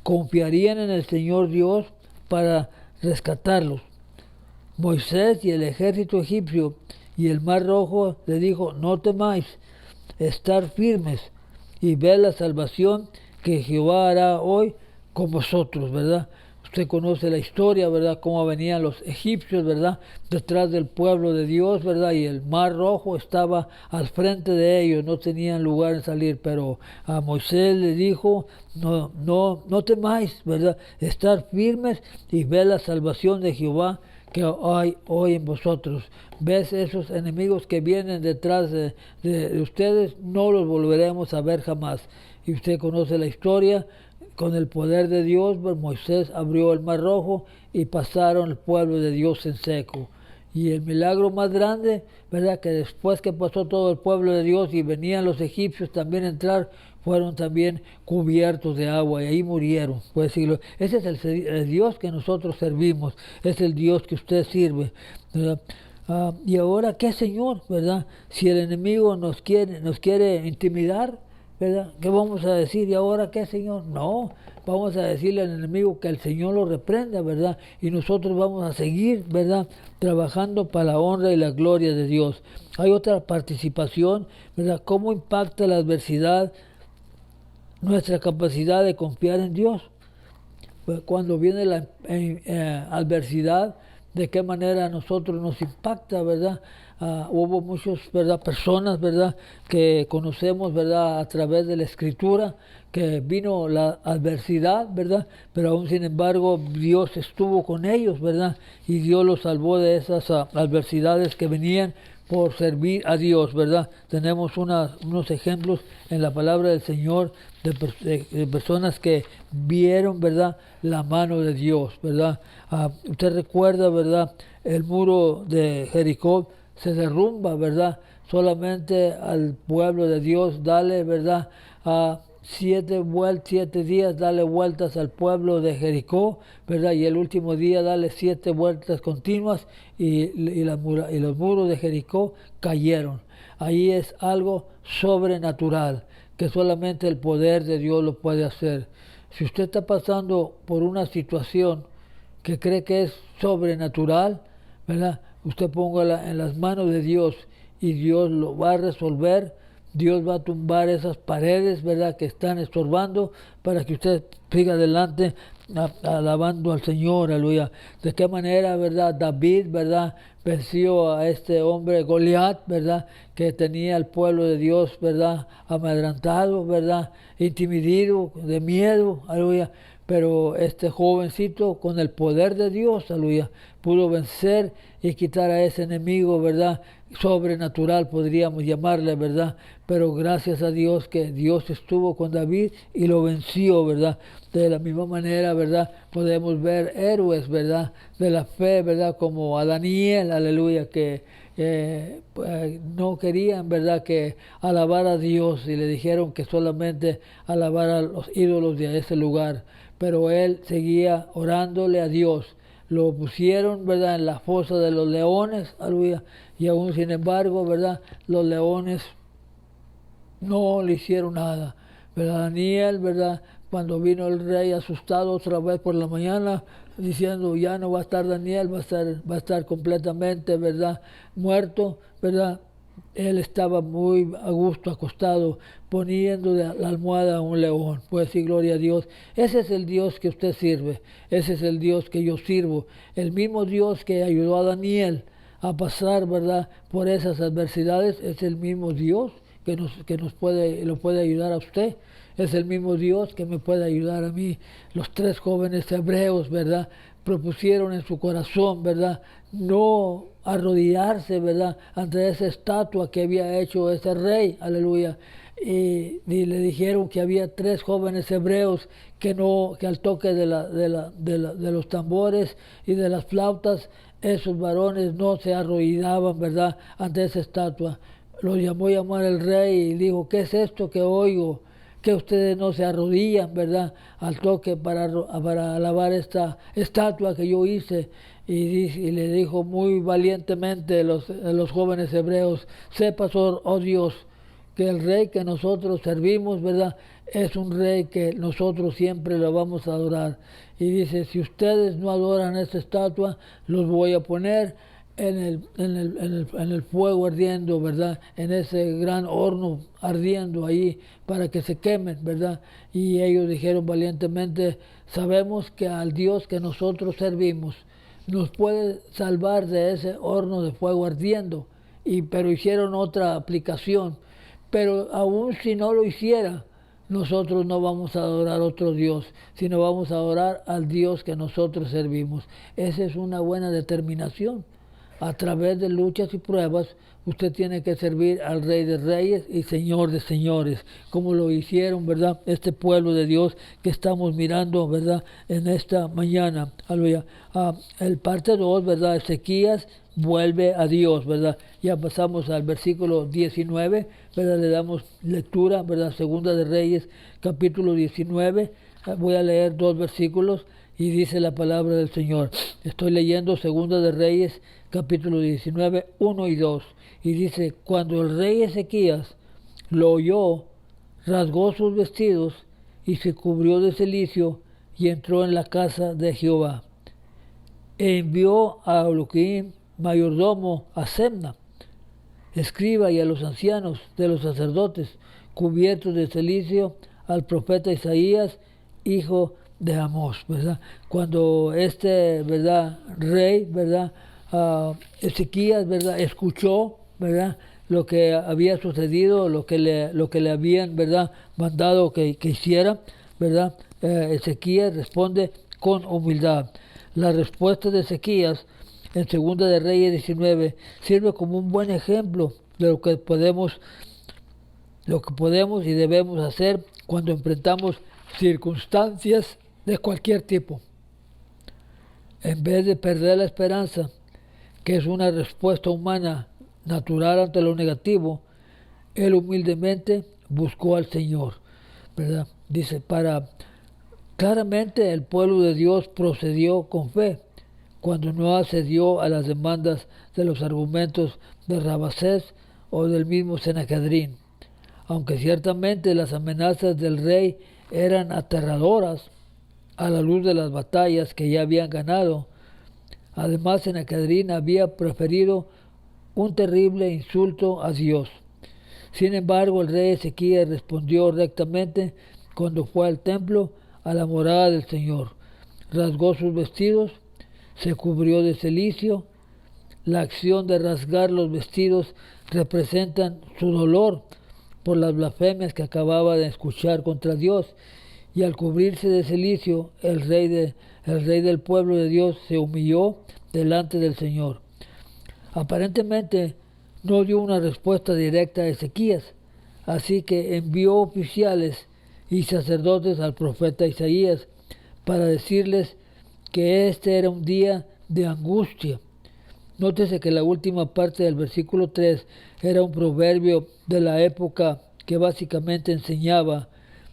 Confiarían en el Señor Dios para rescatarlos. Moisés y el ejército egipcio y el mar rojo le dijo, no temáis, estar firmes y ver la salvación que Jehová hará hoy con vosotros, ¿verdad? Usted conoce la historia, ¿verdad? Cómo venían los egipcios, ¿verdad? Detrás del pueblo de Dios, ¿verdad? Y el mar rojo estaba al frente de ellos, no tenían lugar en salir, pero a Moisés le dijo, no temáis, ¿verdad? Estar firmes y ver la salvación de Jehová que hay hoy en vosotros. ¿Ves esos enemigos que vienen detrás de ustedes? No los volveremos a ver jamás. Y usted conoce la historia. Con el poder de Dios, Moisés abrió el mar rojo y pasaron el pueblo de Dios en seco. Y el milagro más grande, ¿verdad? Que después que pasó todo el pueblo de Dios y venían los egipcios también a entrar, fueron también cubiertos de agua y ahí murieron. Pues, ese es el Dios que nosotros servimos, es el Dios que usted sirve, ¿verdad? Y ahora, ¿qué, Señor? ¿Verdad? Si el enemigo nos quiere intimidar, ¿verdad? ¿Qué vamos a decir? ¿Y ahora qué, Señor? No, vamos a decirle al enemigo que el Señor lo reprenda, ¿verdad? Y nosotros vamos a seguir, ¿verdad? Trabajando para la honra y la gloria de Dios. Hay otra participación, ¿verdad? ¿Cómo impacta la adversidad nuestra capacidad de confiar en Dios? Pues cuando viene la adversidad, de qué manera a nosotros nos impacta, ¿verdad? Hubo muchas, ¿verdad?, personas, ¿verdad?, que conocemos, ¿verdad?, a través de la Escritura, que vino la adversidad, ¿verdad?, pero aún sin embargo Dios estuvo con ellos, ¿verdad?, y Dios los salvó de esas adversidades que venían por servir a Dios, ¿verdad? Tenemos unos ejemplos en la palabra del Señor de personas que vieron, ¿verdad?, la mano de Dios, ¿verdad? Usted recuerda, ¿verdad?, el muro de Jericó se derrumba, ¿verdad? Solamente al pueblo de Dios dale, ¿verdad?, 7 días darle vueltas al pueblo de Jericó, ¿verdad? Y el último día darle 7 vueltas continuas y los muros de Jericó cayeron. Ahí es algo sobrenatural, que solamente el poder de Dios lo puede hacer. Si usted está pasando por una situación que cree que es sobrenatural, ¿verdad?, usted póngala en las manos de Dios y Dios lo va a resolver. Dios va a tumbar esas paredes, ¿verdad?, que están estorbando para que usted siga adelante alabando al Señor, aleluya. De qué manera, ¿verdad?, David, ¿verdad?, venció a este hombre Goliat, ¿verdad?, que tenía al pueblo de Dios, ¿verdad?, amedrantado, ¿verdad?, intimidado, de miedo, aleluya. Pero este jovencito, con el poder de Dios, aleluya, pudo vencer y quitar a ese enemigo, ¿verdad?, sobrenatural podríamos llamarle, ¿verdad? Pero gracias a Dios que Dios estuvo con David y lo venció, ¿verdad? De la misma manera, ¿verdad?, podemos ver héroes, ¿verdad?, de la fe, ¿verdad?, como a Daniel, aleluya, que no querían, ¿verdad?, que alabara a Dios y le dijeron que solamente alabara a los ídolos de ese lugar, pero él seguía orándole a Dios. Lo pusieron, ¿verdad?, en la fosa de los leones, aleluya, y aún sin embargo, ¿verdad?, los leones no le hicieron nada, ¿verdad? Daniel, ¿verdad?, cuando vino el rey asustado otra vez por la mañana, diciendo ya no va a estar Daniel, va a estar completamente, ¿verdad?, muerto, ¿verdad? Él estaba muy a gusto acostado, poniendo de la almohada a un león. Pues sí, gloria a Dios. Ese es el Dios que usted sirve. Ese es el Dios que yo sirvo. El mismo Dios que ayudó a Daniel a pasar, ¿verdad?, por esas adversidades, es el mismo Dios que lo puede ayudar a usted. Es el mismo Dios que me puede ayudar a mí. Los 3 jóvenes hebreos, ¿verdad?, propusieron en su corazón, ¿verdad?, no arrodillarse, ¿verdad?, ante esa estatua que había hecho ese rey, aleluya. Y le dijeron que había 3 jóvenes hebreos que al toque de los tambores y de las flautas, esos varones no se arrodillaban, ¿verdad?, ante esa estatua. Los llamó a llamar el rey y dijo, ¿qué es esto que oigo? Que ustedes no se arrodillan, ¿verdad?, al toque para alabar esta estatua que yo hice. Y le dijo muy valientemente los jóvenes hebreos, sepas, oh Dios, que el rey que nosotros servimos, ¿verdad? Es un rey que nosotros siempre lo vamos a adorar. Y dice, si ustedes no adoran esta estatua, los voy a poner en el fuego ardiendo, ¿verdad? En ese gran horno ardiendo ahí para que se quemen, ¿verdad? Y ellos dijeron valientemente, sabemos que al Dios que nosotros servimos nos puede salvar de ese horno de fuego ardiendo. Pero hicieron otra aplicación. Pero aún si no lo hiciera, nosotros no vamos a adorar a otro Dios, sino vamos a adorar al Dios que nosotros servimos. Esa es una buena determinación. A través de luchas y pruebas, usted tiene que servir al Rey de Reyes y Señor de Señores, como lo hicieron, ¿verdad? Este pueblo de Dios que estamos mirando, ¿verdad? En esta mañana. Aleluya. El parte 2, ¿verdad? Ezequías vuelve a Dios, ¿verdad? Ya pasamos al versículo 19, ¿verdad? Le damos lectura, ¿verdad? Segunda de Reyes, capítulo 19. Voy a leer 2 versículos y dice la palabra del Señor. Estoy leyendo Segunda de Reyes, capítulo 19, 1 y 2. Y dice, cuando el rey Ezequías lo oyó, rasgó sus vestidos y se cubrió de cilicio y entró en la casa de Jehová. E envió a Elohim, mayordomo, a Semna, escriba, y a los ancianos de los sacerdotes, cubiertos de cilicio, al profeta Isaías, hijo de Amós, ¿verdad? Cuando ¿verdad? Rey, ¿verdad? Ezequías, ¿verdad? Escuchó, ¿verdad? Lo que había sucedido, lo que le habían, ¿verdad? Mandado que hiciera, ¿verdad? Ezequías responde con humildad. La respuesta de Ezequías en Segunda de Reyes 19 sirve como un buen ejemplo de lo que podemos y debemos hacer cuando enfrentamos circunstancias de cualquier tipo. En vez de perder la esperanza, que es una respuesta humana natural ante lo negativo, él humildemente buscó al Señor, ¿verdad? Dice, claramente el pueblo de Dios procedió con fe cuando no accedió a las demandas de los argumentos de Rabasés o del mismo Senacadrín. Aunque ciertamente las amenazas del rey eran aterradoras a la luz de las batallas que ya habían ganado, además Senacadrín había preferido un terrible insulto a Dios. Sin embargo, el rey Ezequías respondió rectamente cuando fue al templo, a la morada del Señor. Rasgó sus vestidos, se cubrió de cilicio. La acción de rasgar los vestidos representa su dolor por las blasfemias que acababa de escuchar contra Dios, y al cubrirse de cilicio, el rey del pueblo de Dios se humilló delante del Señor. Aparentemente no dio una respuesta directa a Ezequías, así que envió oficiales y sacerdotes al profeta Isaías para decirles que este era un día de angustia. Nótese que la última parte del versículo 3 era un proverbio de la época que básicamente enseñaba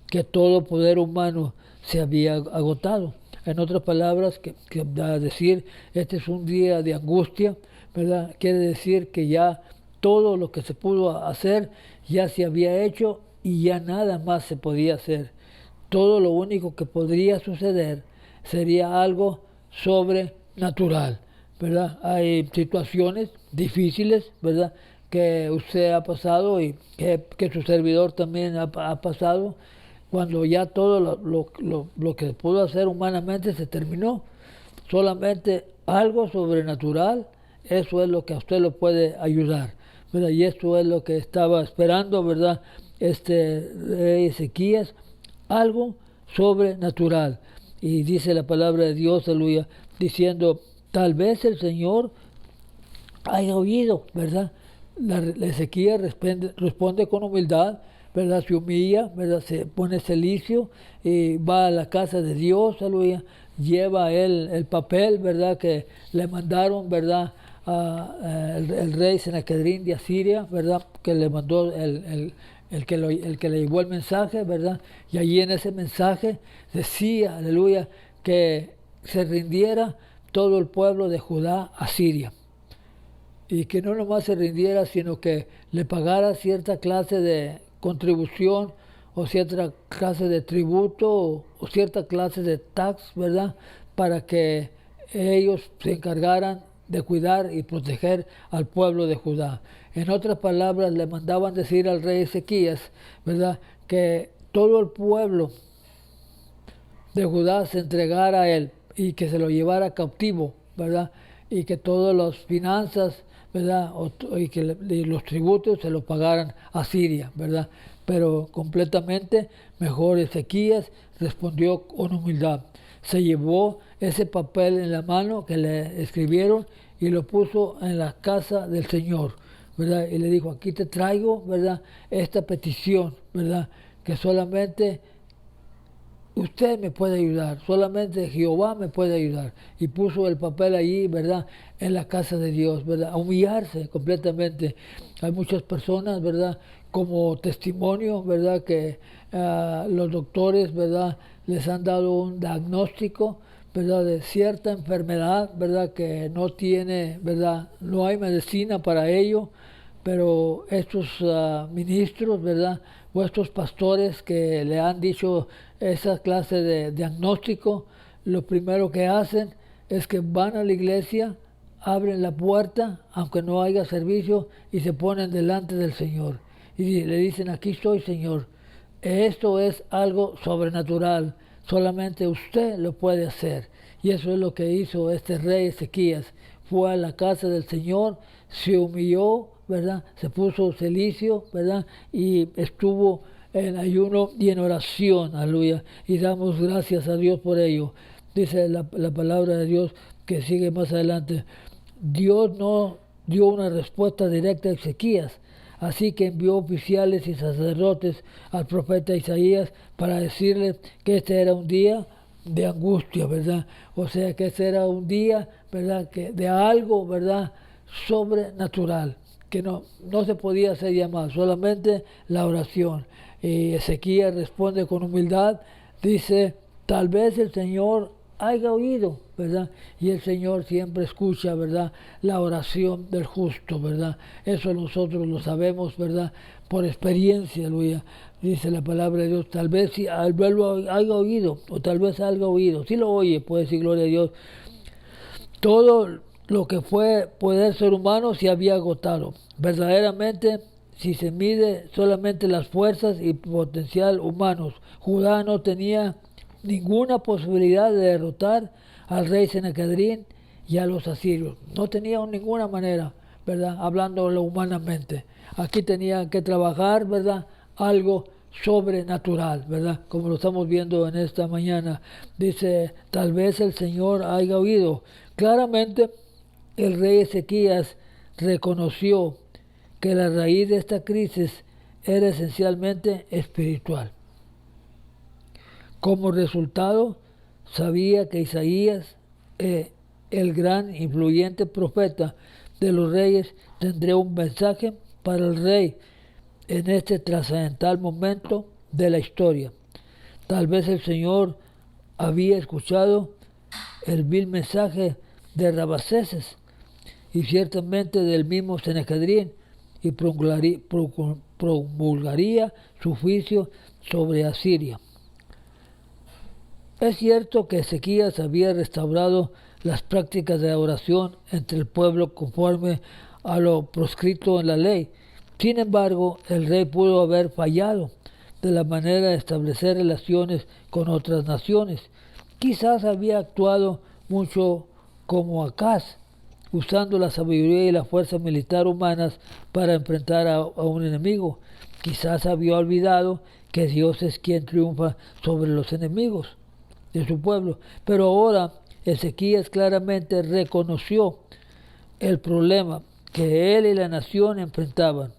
que todo poder humano se había agotado. En otras palabras, que decir este es un día de angustia, ¿verdad? Quiere decir que ya todo lo que se pudo hacer ya se había hecho y ya nada más se podía hacer. Todo lo único que podría suceder sería algo sobrenatural, ¿verdad? Hay situaciones difíciles, ¿verdad?, que usted ha pasado y que su servidor también ha pasado, cuando ya todo lo que pudo hacer humanamente se terminó. Solamente algo sobrenatural, eso es lo que a usted lo puede ayudar, ¿verdad? Y esto es lo que estaba esperando, ¿verdad? Ezequías, algo sobrenatural. Y dice la palabra de Dios, aleluya, diciendo, tal vez el Señor haya oído, ¿verdad? Ezequías responde con humildad, ¿verdad? Se humilla, ¿verdad? Se pone cilicio y va a la casa de Dios, aleluya. Lleva el papel, ¿verdad?, que le mandaron, ¿verdad?, el rey Senacadrín de Asiria, ¿verdad?, que le mandó el que le llevó el mensaje, ¿verdad? Y allí en ese mensaje decía, aleluya, que se rindiera todo el pueblo de Judá a Siria. y que no nomás se rindiera, sino que le pagara cierta clase de contribución o cierta clase de tributo o cierta clase de tax, ¿verdad? Para que ellos se encargaran de cuidar y proteger al pueblo de Judá. En otras palabras, le mandaban decir al rey Ezequías, ¿verdad?, que todo el pueblo de Judá se entregara a él y que se lo llevara cautivo, ¿verdad? Y que todas las finanzas, ¿verdad? Y los tributos se los pagaran a Siria, ¿verdad? Pero completamente mejor Ezequías respondió con humildad. Se llevó ese papel en la mano que le escribieron y lo puso en la casa del Señor, ¿verdad? Y le dijo, aquí te traigo, ¿verdad?, esta petición, ¿verdad?, que solamente usted me puede ayudar, solamente Jehová me puede ayudar. Y puso el papel allí, ¿verdad?, en la casa de Dios, ¿verdad?, a humillarse completamente. Hay muchas personas, ¿verdad?, como testimonio, ¿verdad?, que los doctores, ¿verdad?, les han dado un diagnóstico, ¿verdad?, de cierta enfermedad, ¿verdad?, que no tiene, ¿verdad?, no hay medicina para ello, pero estos ministros, ¿verdad?, o estos pastores que le han dicho esa clase de diagnóstico, lo primero que hacen es que van a la iglesia, abren la puerta, aunque no haya servicio, y se ponen delante del Señor. Y le dicen, aquí estoy, Señor. Esto es algo sobrenatural, solamente usted lo puede hacer. Y eso es lo que hizo este rey Ezequías. Fue a la casa del Señor, se humilló, ¿verdad? Se puso cilicio, ¿verdad? Y estuvo en ayuno y en oración, aleluya. Y damos gracias a Dios por ello. Dice la palabra de Dios que sigue más adelante. Dios no dio una respuesta directa a Ezequías, así que envió oficiales y sacerdotes al profeta Isaías para decirle que este era un día de angustia, ¿verdad? O sea, que este era un día, ¿verdad?, que de algo, ¿verdad?, sobrenatural, que no se podía hacer llamar, solamente la oración. Y Ezequías responde con humildad, dice, tal vez el Señor haya oído, ¿verdad? Y el Señor siempre escucha, ¿verdad?, la oración del justo, ¿verdad? Eso nosotros lo sabemos, ¿verdad?, por experiencia, aleluya. Dice la palabra de Dios, tal vez si al verlo haya oído, o tal vez haya oído, si lo oye, puede decir gloria a Dios. Todo lo que fue poder ser humano se había agotado. Verdaderamente, si se mide solamente las fuerzas y potencial humanos, Judá no tenía ninguna posibilidad de derrotar al rey Sennacherib y a los asirios. No tenía ninguna manera, ¿verdad?, hablándolo humanamente. Aquí tenía que trabajar, ¿verdad?, algo sobrenatural, ¿verdad?, como lo estamos viendo en esta mañana. Dice, tal vez el Señor haya oído. Claramente, el rey Ezequías reconoció que la raíz de esta crisis era esencialmente espiritual. Como resultado, sabía que Isaías, el gran influyente profeta de los reyes, tendría un mensaje para el rey en este trascendental momento de la historia. Tal vez el Señor había escuchado el vil mensaje de Rabaceses y ciertamente del mismo Sennacherib y promulgaría su juicio sobre Asiria. Es cierto que Ezequías había restaurado las prácticas de oración entre el pueblo conforme a lo proscrito en la ley. Sin embargo, el rey pudo haber fallado de la manera de establecer relaciones con otras naciones. Quizás había actuado mucho como Acaz, usando la sabiduría y la fuerza militar humanas para enfrentar a un enemigo. Quizás había olvidado que Dios es quien triunfa sobre los enemigos de su pueblo. Pero ahora Ezequías claramente reconoció el problema que él y la nación enfrentaban.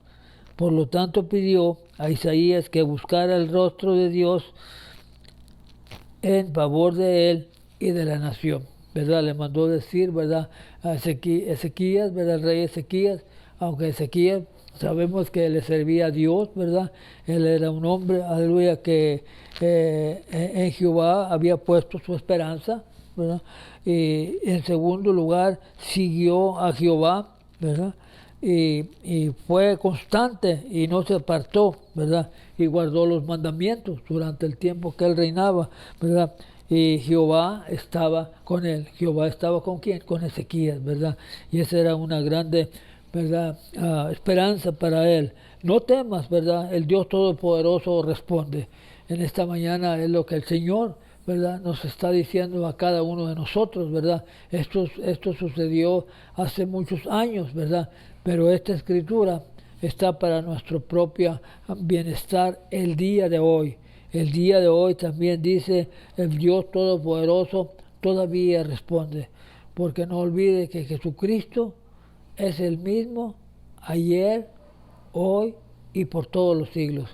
Por lo tanto, pidió a Isaías que buscara el rostro de Dios en favor de él y de la nación, ¿verdad? Le mandó decir, ¿verdad?, a Ezequías, ¿verdad?, el rey Ezequías, aunque Ezequías sabemos que le servía a Dios, ¿verdad? Él era un hombre, aleluya, que en Jehová había puesto su esperanza, ¿verdad? Y en segundo lugar, siguió a Jehová ¿verdad? Y fue constante y no se apartó, ¿verdad? Y guardó los mandamientos durante el tiempo que él reinaba, ¿verdad? Y Jehová estaba con él. ¿Jehová estaba con quién? Con Ezequías, ¿verdad? Y esa era una grande, ¿verdad? Esperanza para él. No temas, ¿verdad? El Dios Todopoderoso responde. En esta mañana es lo que el Señor, ¿verdad?, nos está diciendo a cada uno de nosotros, ¿verdad? Esto sucedió hace muchos años, ¿verdad? Pero esta escritura está para nuestro propio bienestar el día de hoy. El día de hoy también dice el Dios Todopoderoso todavía responde, porque no olvide que Jesucristo es el mismo ayer, hoy y por todos los siglos.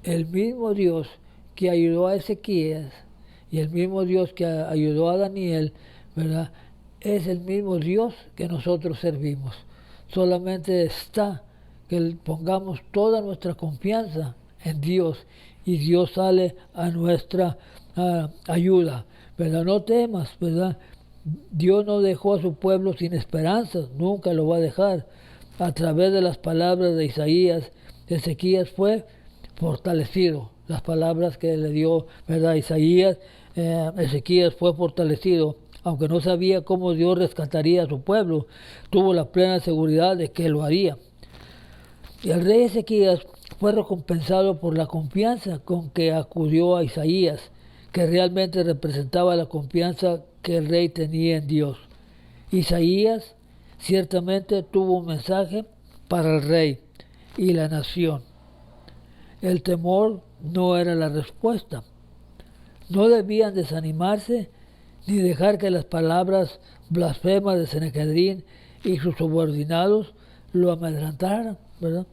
El mismo Dios que ayudó a Ezequías y el mismo Dios que ayudó a Daniel, ¿verdad?, es el mismo Dios que nosotros servimos. Solamente está que pongamos toda nuestra confianza en Dios y Dios sale a nuestra ayuda, ¿verdad? No temas, ¿verdad? Dios no dejó a su pueblo sin esperanza, nunca lo va a dejar. A través de las palabras de Isaías, Ezequías fue fortalecido. Las palabras que le dio, ¿verdad?, Isaías, Ezequías fue fortalecido. Aunque no sabía cómo Dios rescataría a su pueblo, tuvo la plena seguridad de que lo haría. Y el rey Ezequías fue recompensado por la confianza con que acudió a Isaías, que realmente representaba la confianza que el rey tenía en Dios. Isaías ciertamente tuvo un mensaje para el rey y la nación. El temor no era la respuesta. No debían desanimarse ni dejar que las palabras blasfemas de Sennacherib y sus subordinados lo amedrentaran, ¿verdad?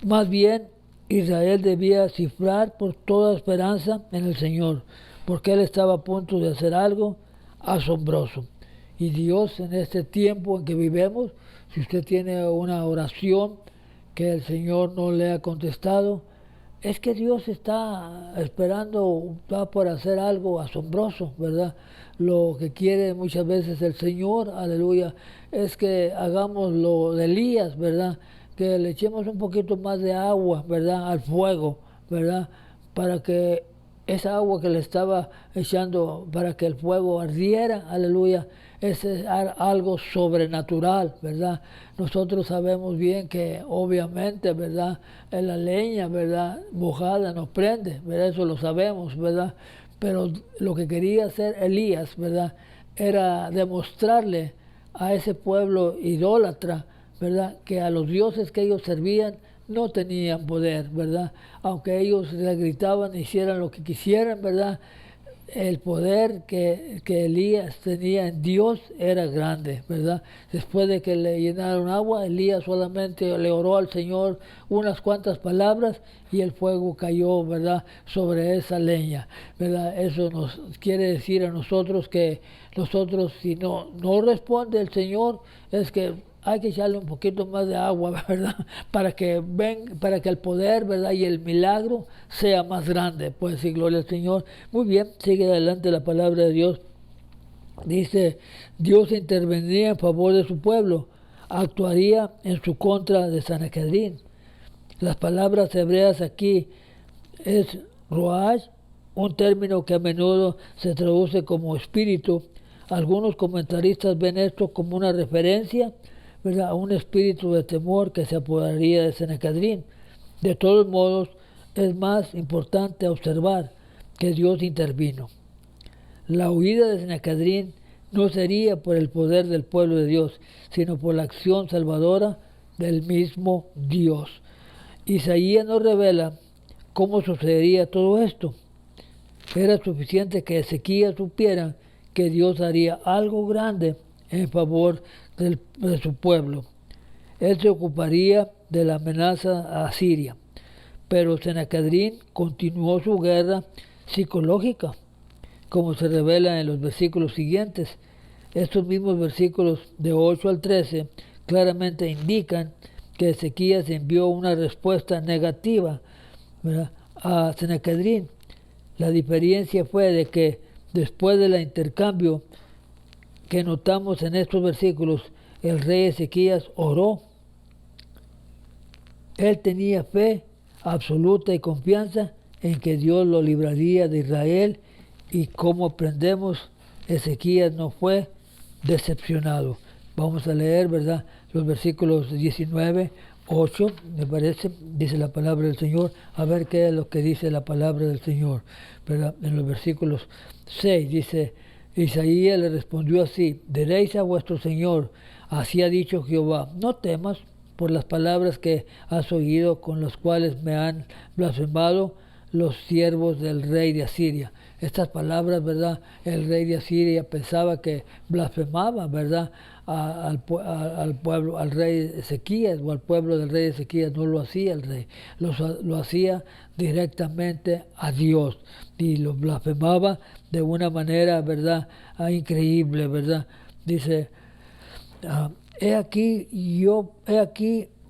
Más bien, Israel debía cifrar por toda esperanza en el Señor, porque Él estaba a punto de hacer algo asombroso. Y Dios, en este tiempo en que vivimos, si usted tiene una oración que el Señor no le ha contestado, es que Dios está esperando, está por hacer algo asombroso, ¿verdad? Lo que quiere muchas veces el Señor, aleluya, es que hagamos lo de Elías, ¿verdad? Que le echemos un poquito más de agua, ¿verdad?, al fuego, ¿verdad?, para que esa agua que le estaba echando, para que el fuego ardiera, aleluya, es algo sobrenatural, ¿verdad? Nosotros sabemos bien que obviamente, ¿verdad?, en la leña, ¿verdad?, mojada nos prende, ¿verdad? Eso lo sabemos, ¿verdad? Pero lo que quería hacer Elías, ¿verdad?, era demostrarle a ese pueblo idólatra, ¿verdad?, que a los dioses que ellos servían no tenían poder, ¿verdad? Aunque ellos le gritaban, hicieran lo que quisieran, ¿verdad?, el poder que Elías tenía en Dios era grande, ¿verdad? Después de que le llenaron agua, Elías solamente le oró al Señor unas cuantas palabras y el fuego cayó, ¿verdad?, sobre esa leña, ¿verdad? Eso nos quiere decir a nosotros que nosotros, si no responde el Señor, es que hay que echarle un poquito más de agua, ¿verdad?, para que el poder, ¿verdad?, y el milagro sea más grande. Pues sí, gloria al Señor. Muy bien, sigue adelante la palabra de Dios. Dice, Dios intervendría en favor de su pueblo, actuaría en su contra de Sennacherib. Las palabras hebreas aquí es Ruach, un término que a menudo se traduce como espíritu. Algunos comentaristas ven esto como una referencia, ¿verdad?, a un espíritu de temor que se apoderaría de Sennacherib. De todos modos, es más importante observar que Dios intervino. La huida de Sennacherib no sería por el poder del pueblo de Dios, sino por la acción salvadora del mismo Dios. Isaías nos revela cómo sucedería todo esto. Era suficiente que Ezequías supiera que Dios haría algo grande en favor de su pueblo. Él se ocuparía de la amenaza a Siria, pero Sennacherib continuó su guerra psicológica, como se revela en los versículos siguientes. Estos mismos versículos de 8 al 13 claramente indican que Ezequías envió una respuesta negativa, ¿verdad?, a Sennacherib. La diferencia fue de que después del intercambio que notamos en estos versículos, el rey Ezequías oró. Él tenía fe absoluta y confianza en que Dios lo libraría de Israel, y como aprendemos, Ezequías no fue decepcionado. Vamos a leer, ¿verdad?, los versículos 19, 8, me parece, dice la palabra del Señor. A ver qué es lo que dice la palabra del Señor, ¿verdad? En los versículos 6 dice: Isaías le respondió así: diréis a vuestro Señor, así ha dicho Jehová, no temas por las palabras que has oído, con las cuales me han blasfemado los siervos del rey de Asiria. Estas palabras, ¿verdad?, el rey de Asiria pensaba que blasfemaba, ¿verdad?, al pueblo, al rey Ezequías, o al pueblo del rey Ezequías. No lo hacía el rey, lo hacía directamente a Dios, y lo blasfemaba de una manera, ¿verdad?, increíble, ¿verdad? Dice: he aquí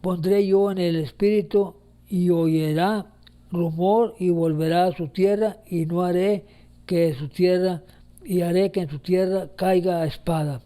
pondré yo en el espíritu, y oirá rumor, y volverá a su tierra, y no haré que en su tierra, y haré que en su tierra caiga a espada.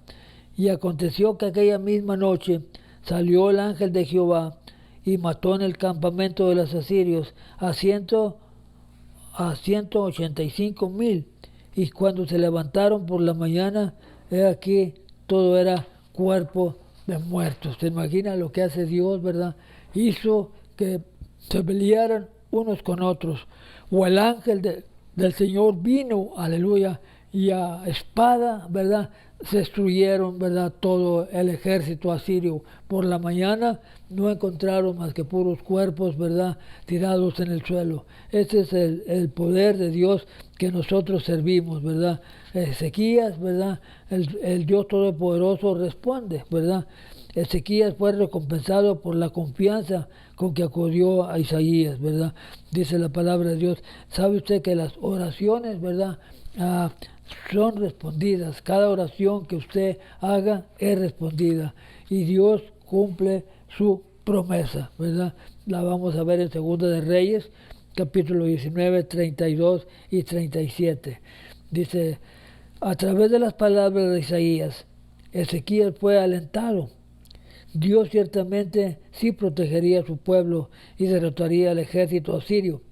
Y aconteció que aquella misma noche salió el ángel de Jehová, y mató en el campamento de los asirios a 185,000. Y cuando se levantaron por la mañana, he aquí todo era cuerpo de muertos. ¿Se imagina lo que hace Dios, verdad? Hizo que se pelearan unos con otros. O el ángel del Señor vino, aleluya, y a espada, ¿verdad?, se destruyeron, ¿verdad?, todo el ejército asirio. Por la mañana no encontraron más que puros cuerpos, ¿verdad?, tirados en el suelo. Este es el poder de Dios que nosotros servimos, ¿verdad? Ezequías, ¿verdad?, el Dios Todopoderoso responde, ¿verdad? Ezequías fue recompensado por la confianza con que acudió a Isaías, ¿verdad? Dice la palabra de Dios. ¿Sabe usted que las oraciones, ¿verdad?, son respondidas? Cada oración que usted haga es respondida, y Dios cumple su promesa, ¿verdad? La vamos a ver en Segunda de Reyes, capítulo 19, 32 y 37. Dice: a través de las palabras de Isaías, Ezequías fue alentado. Dios ciertamente sí protegería a su pueblo y derrotaría al ejército asirio,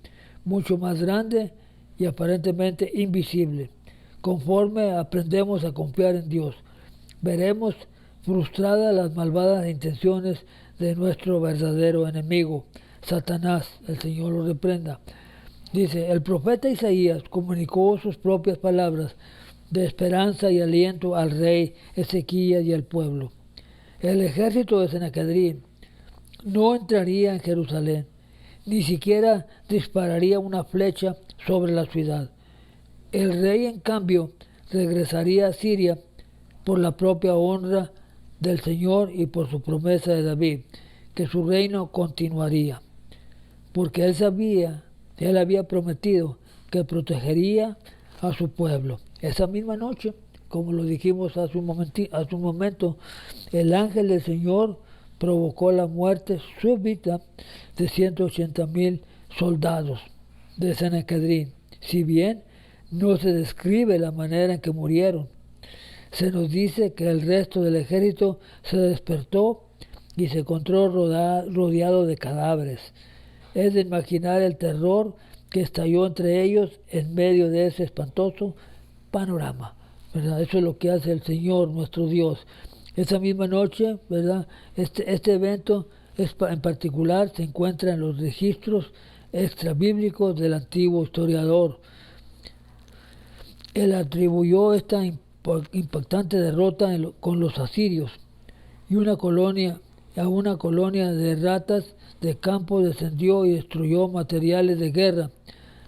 mucho más grande y aparentemente invisible. Conforme aprendemos a confiar en Dios, veremos frustradas las malvadas intenciones de nuestro verdadero enemigo, Satanás. El Señor lo reprenda. Dice: el profeta Isaías comunicó sus propias palabras de esperanza y aliento al rey Ezequías y al pueblo. El ejército de Sennacherib no entraría en Jerusalén, ni siquiera dispararía una flecha sobre la ciudad. El rey, en cambio, regresaría a Siria por la propia honra del Señor y por su promesa de David, que su reino continuaría, porque él había prometido que protegería a su pueblo. Esa misma noche, como lo dijimos hace un momento, el ángel del Señor provocó la muerte súbita de 180,000 soldados de Sennacherib. Si bien no se describe la manera en que murieron, se nos dice que el resto del ejército se despertó y se encontró rodeado de cadáveres. Es de imaginar el terror que estalló entre ellos en medio de ese espantoso panorama, ¿verdad? Eso es lo que hace el Señor, nuestro Dios. Esa misma noche, ¿verdad?, este evento en particular se encuentra en los registros extrabíblicos del antiguo historiador. Él atribuyó esta impactante derrota con los asirios, y a una colonia de ratas de campo descendió y destruyó materiales de guerra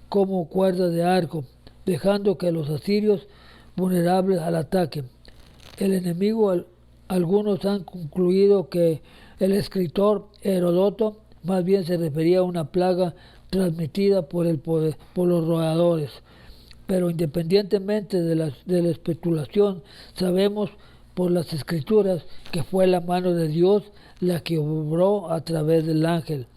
como cuerdas de arco, dejando que los asirios vulnerables al ataque. El enemigo, algunos han concluido que el escritor Heródoto más bien se refería a una plaga transmitida por los roedores. Pero independientemente de la especulación, sabemos por las Escrituras que fue la mano de Dios la que obró a través del ángel.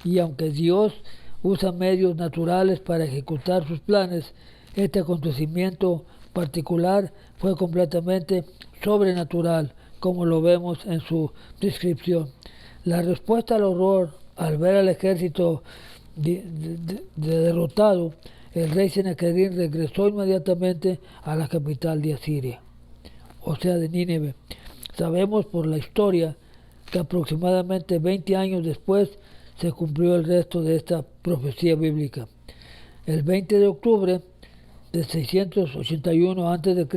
Y aunque Dios usa medios naturales para ejecutar sus planes, este acontecimiento particular fue completamente sobrenatural, como lo vemos en su descripción. La respuesta al horror al ver al ejército derrotado, el rey Sennacherib regresó inmediatamente a la capital de Asiria, o sea, de Nínive. Sabemos por la historia que aproximadamente 20 años después se cumplió el resto de esta profecía bíblica. El 20 de octubre de 681 a.C.,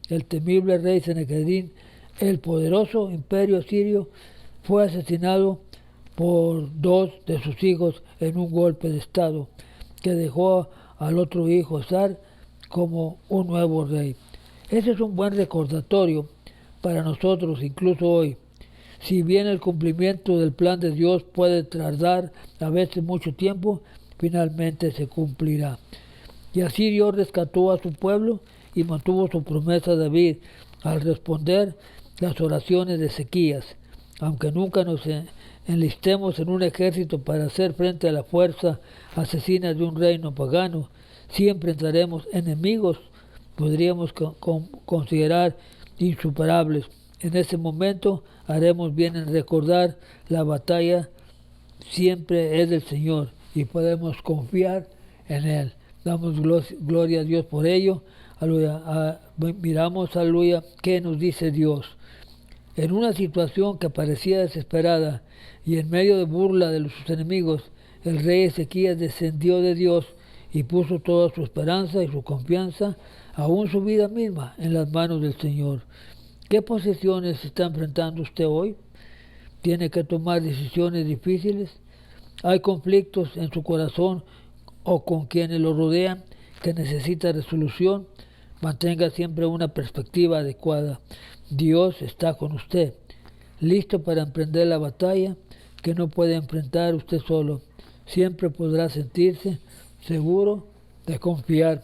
el temible rey Sennacherib, el poderoso imperio asirio, fue asesinado por dos de sus hijos en un golpe de estado que dejó al otro hijo, Zar, como un nuevo rey. Ese es un buen recordatorio para nosotros, incluso hoy. Si bien el cumplimiento del plan de Dios puede tardar a veces mucho tiempo, finalmente se cumplirá. Y así Dios rescató a su pueblo y mantuvo su promesa a David al responder las oraciones de Ezequías. Aunque nunca nos enlistemos en un ejército para hacer frente a la fuerza asesina de un reino pagano, siempre enfrentaremos enemigos, podríamos considerar insuperables. En ese momento haremos bien en recordar la batalla siempre es del Señor y podemos confiar en Él. Damos gloria a Dios por ello. Aleluya. Miramos, aleluya, qué nos dice Dios. En una situación que parecía desesperada y en medio de burla de sus enemigos, el rey Ezequías descendió de Dios y puso toda su esperanza y su confianza, aún su vida misma, en las manos del Señor. ¿Qué posiciones está enfrentando usted hoy? ¿Tiene que tomar decisiones difíciles? ¿Hay conflictos en su corazón o con quienes lo rodean que necesita resolución? Mantenga siempre una perspectiva adecuada. Dios está con usted, listo para emprender la batalla que no puede enfrentar usted solo. Siempre podrá sentirse seguro de confiar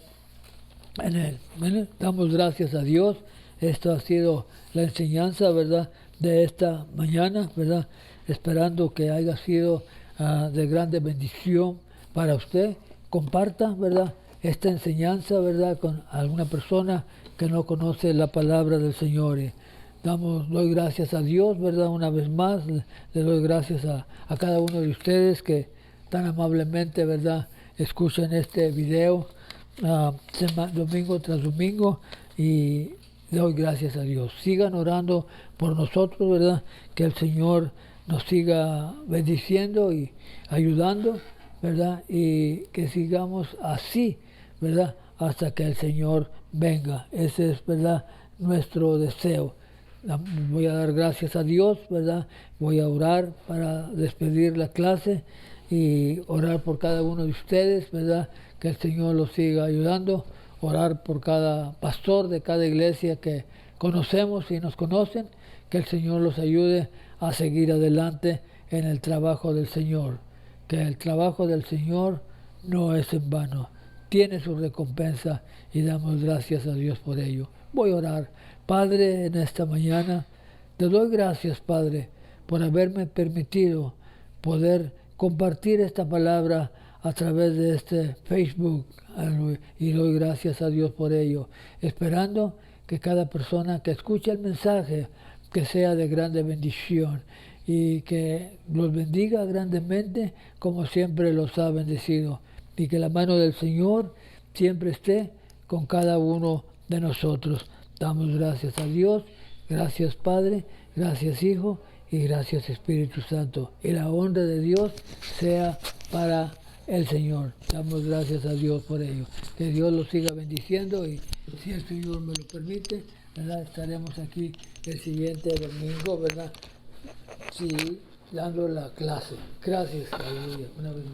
en Él. ¿Vale? Damos gracias a Dios. Esto ha sido la enseñanza, ¿verdad?, de esta mañana, ¿verdad? Esperando que haya sido de grande bendición para usted. Comparta, ¿verdad?, esta enseñanza, ¿verdad?, con alguna persona que no conoce la palabra del Señor. Doy gracias a Dios, ¿verdad?, una vez más. Le doy gracias a cada uno de ustedes que tan amablemente, ¿verdad?, escuchan este video domingo tras domingo, y doy gracias a Dios. Sigan orando por nosotros, ¿verdad?, que el Señor nos siga bendiciendo y ayudando, ¿verdad?, y que sigamos así, ¿verdad?, hasta que el Señor venga. Ese es, ¿verdad?, nuestro deseo. Voy a dar gracias a Dios, ¿verdad? Voy a orar para despedir la clase y orar por cada uno de ustedes, ¿verdad?, que el Señor los siga ayudando. Orar por cada pastor de cada iglesia que conocemos y nos conocen, que el Señor los ayude a seguir adelante en el trabajo del Señor, que el trabajo del Señor no es en vano, tiene su recompensa y damos gracias a Dios por ello. Voy a orar. Padre, en esta mañana te doy gracias, Padre, por haberme permitido poder compartir esta palabra a través de este Facebook, y doy gracias a Dios por ello, esperando que cada persona que escuche el mensaje que sea de grande bendición y que los bendiga grandemente como siempre los ha bendecido, y que la mano del Señor siempre esté con cada uno de nosotros. Damos gracias a Dios, gracias Padre, gracias Hijo y gracias Espíritu Santo. Y la honra de Dios sea para el Señor. Damos gracias a Dios por ello. Que Dios los siga bendiciendo, y si el Señor me lo permite, ¿verdad?, estaremos aquí el siguiente domingo, ¿verdad?, sí, dando la clase. Gracias, aleluya, una vez más.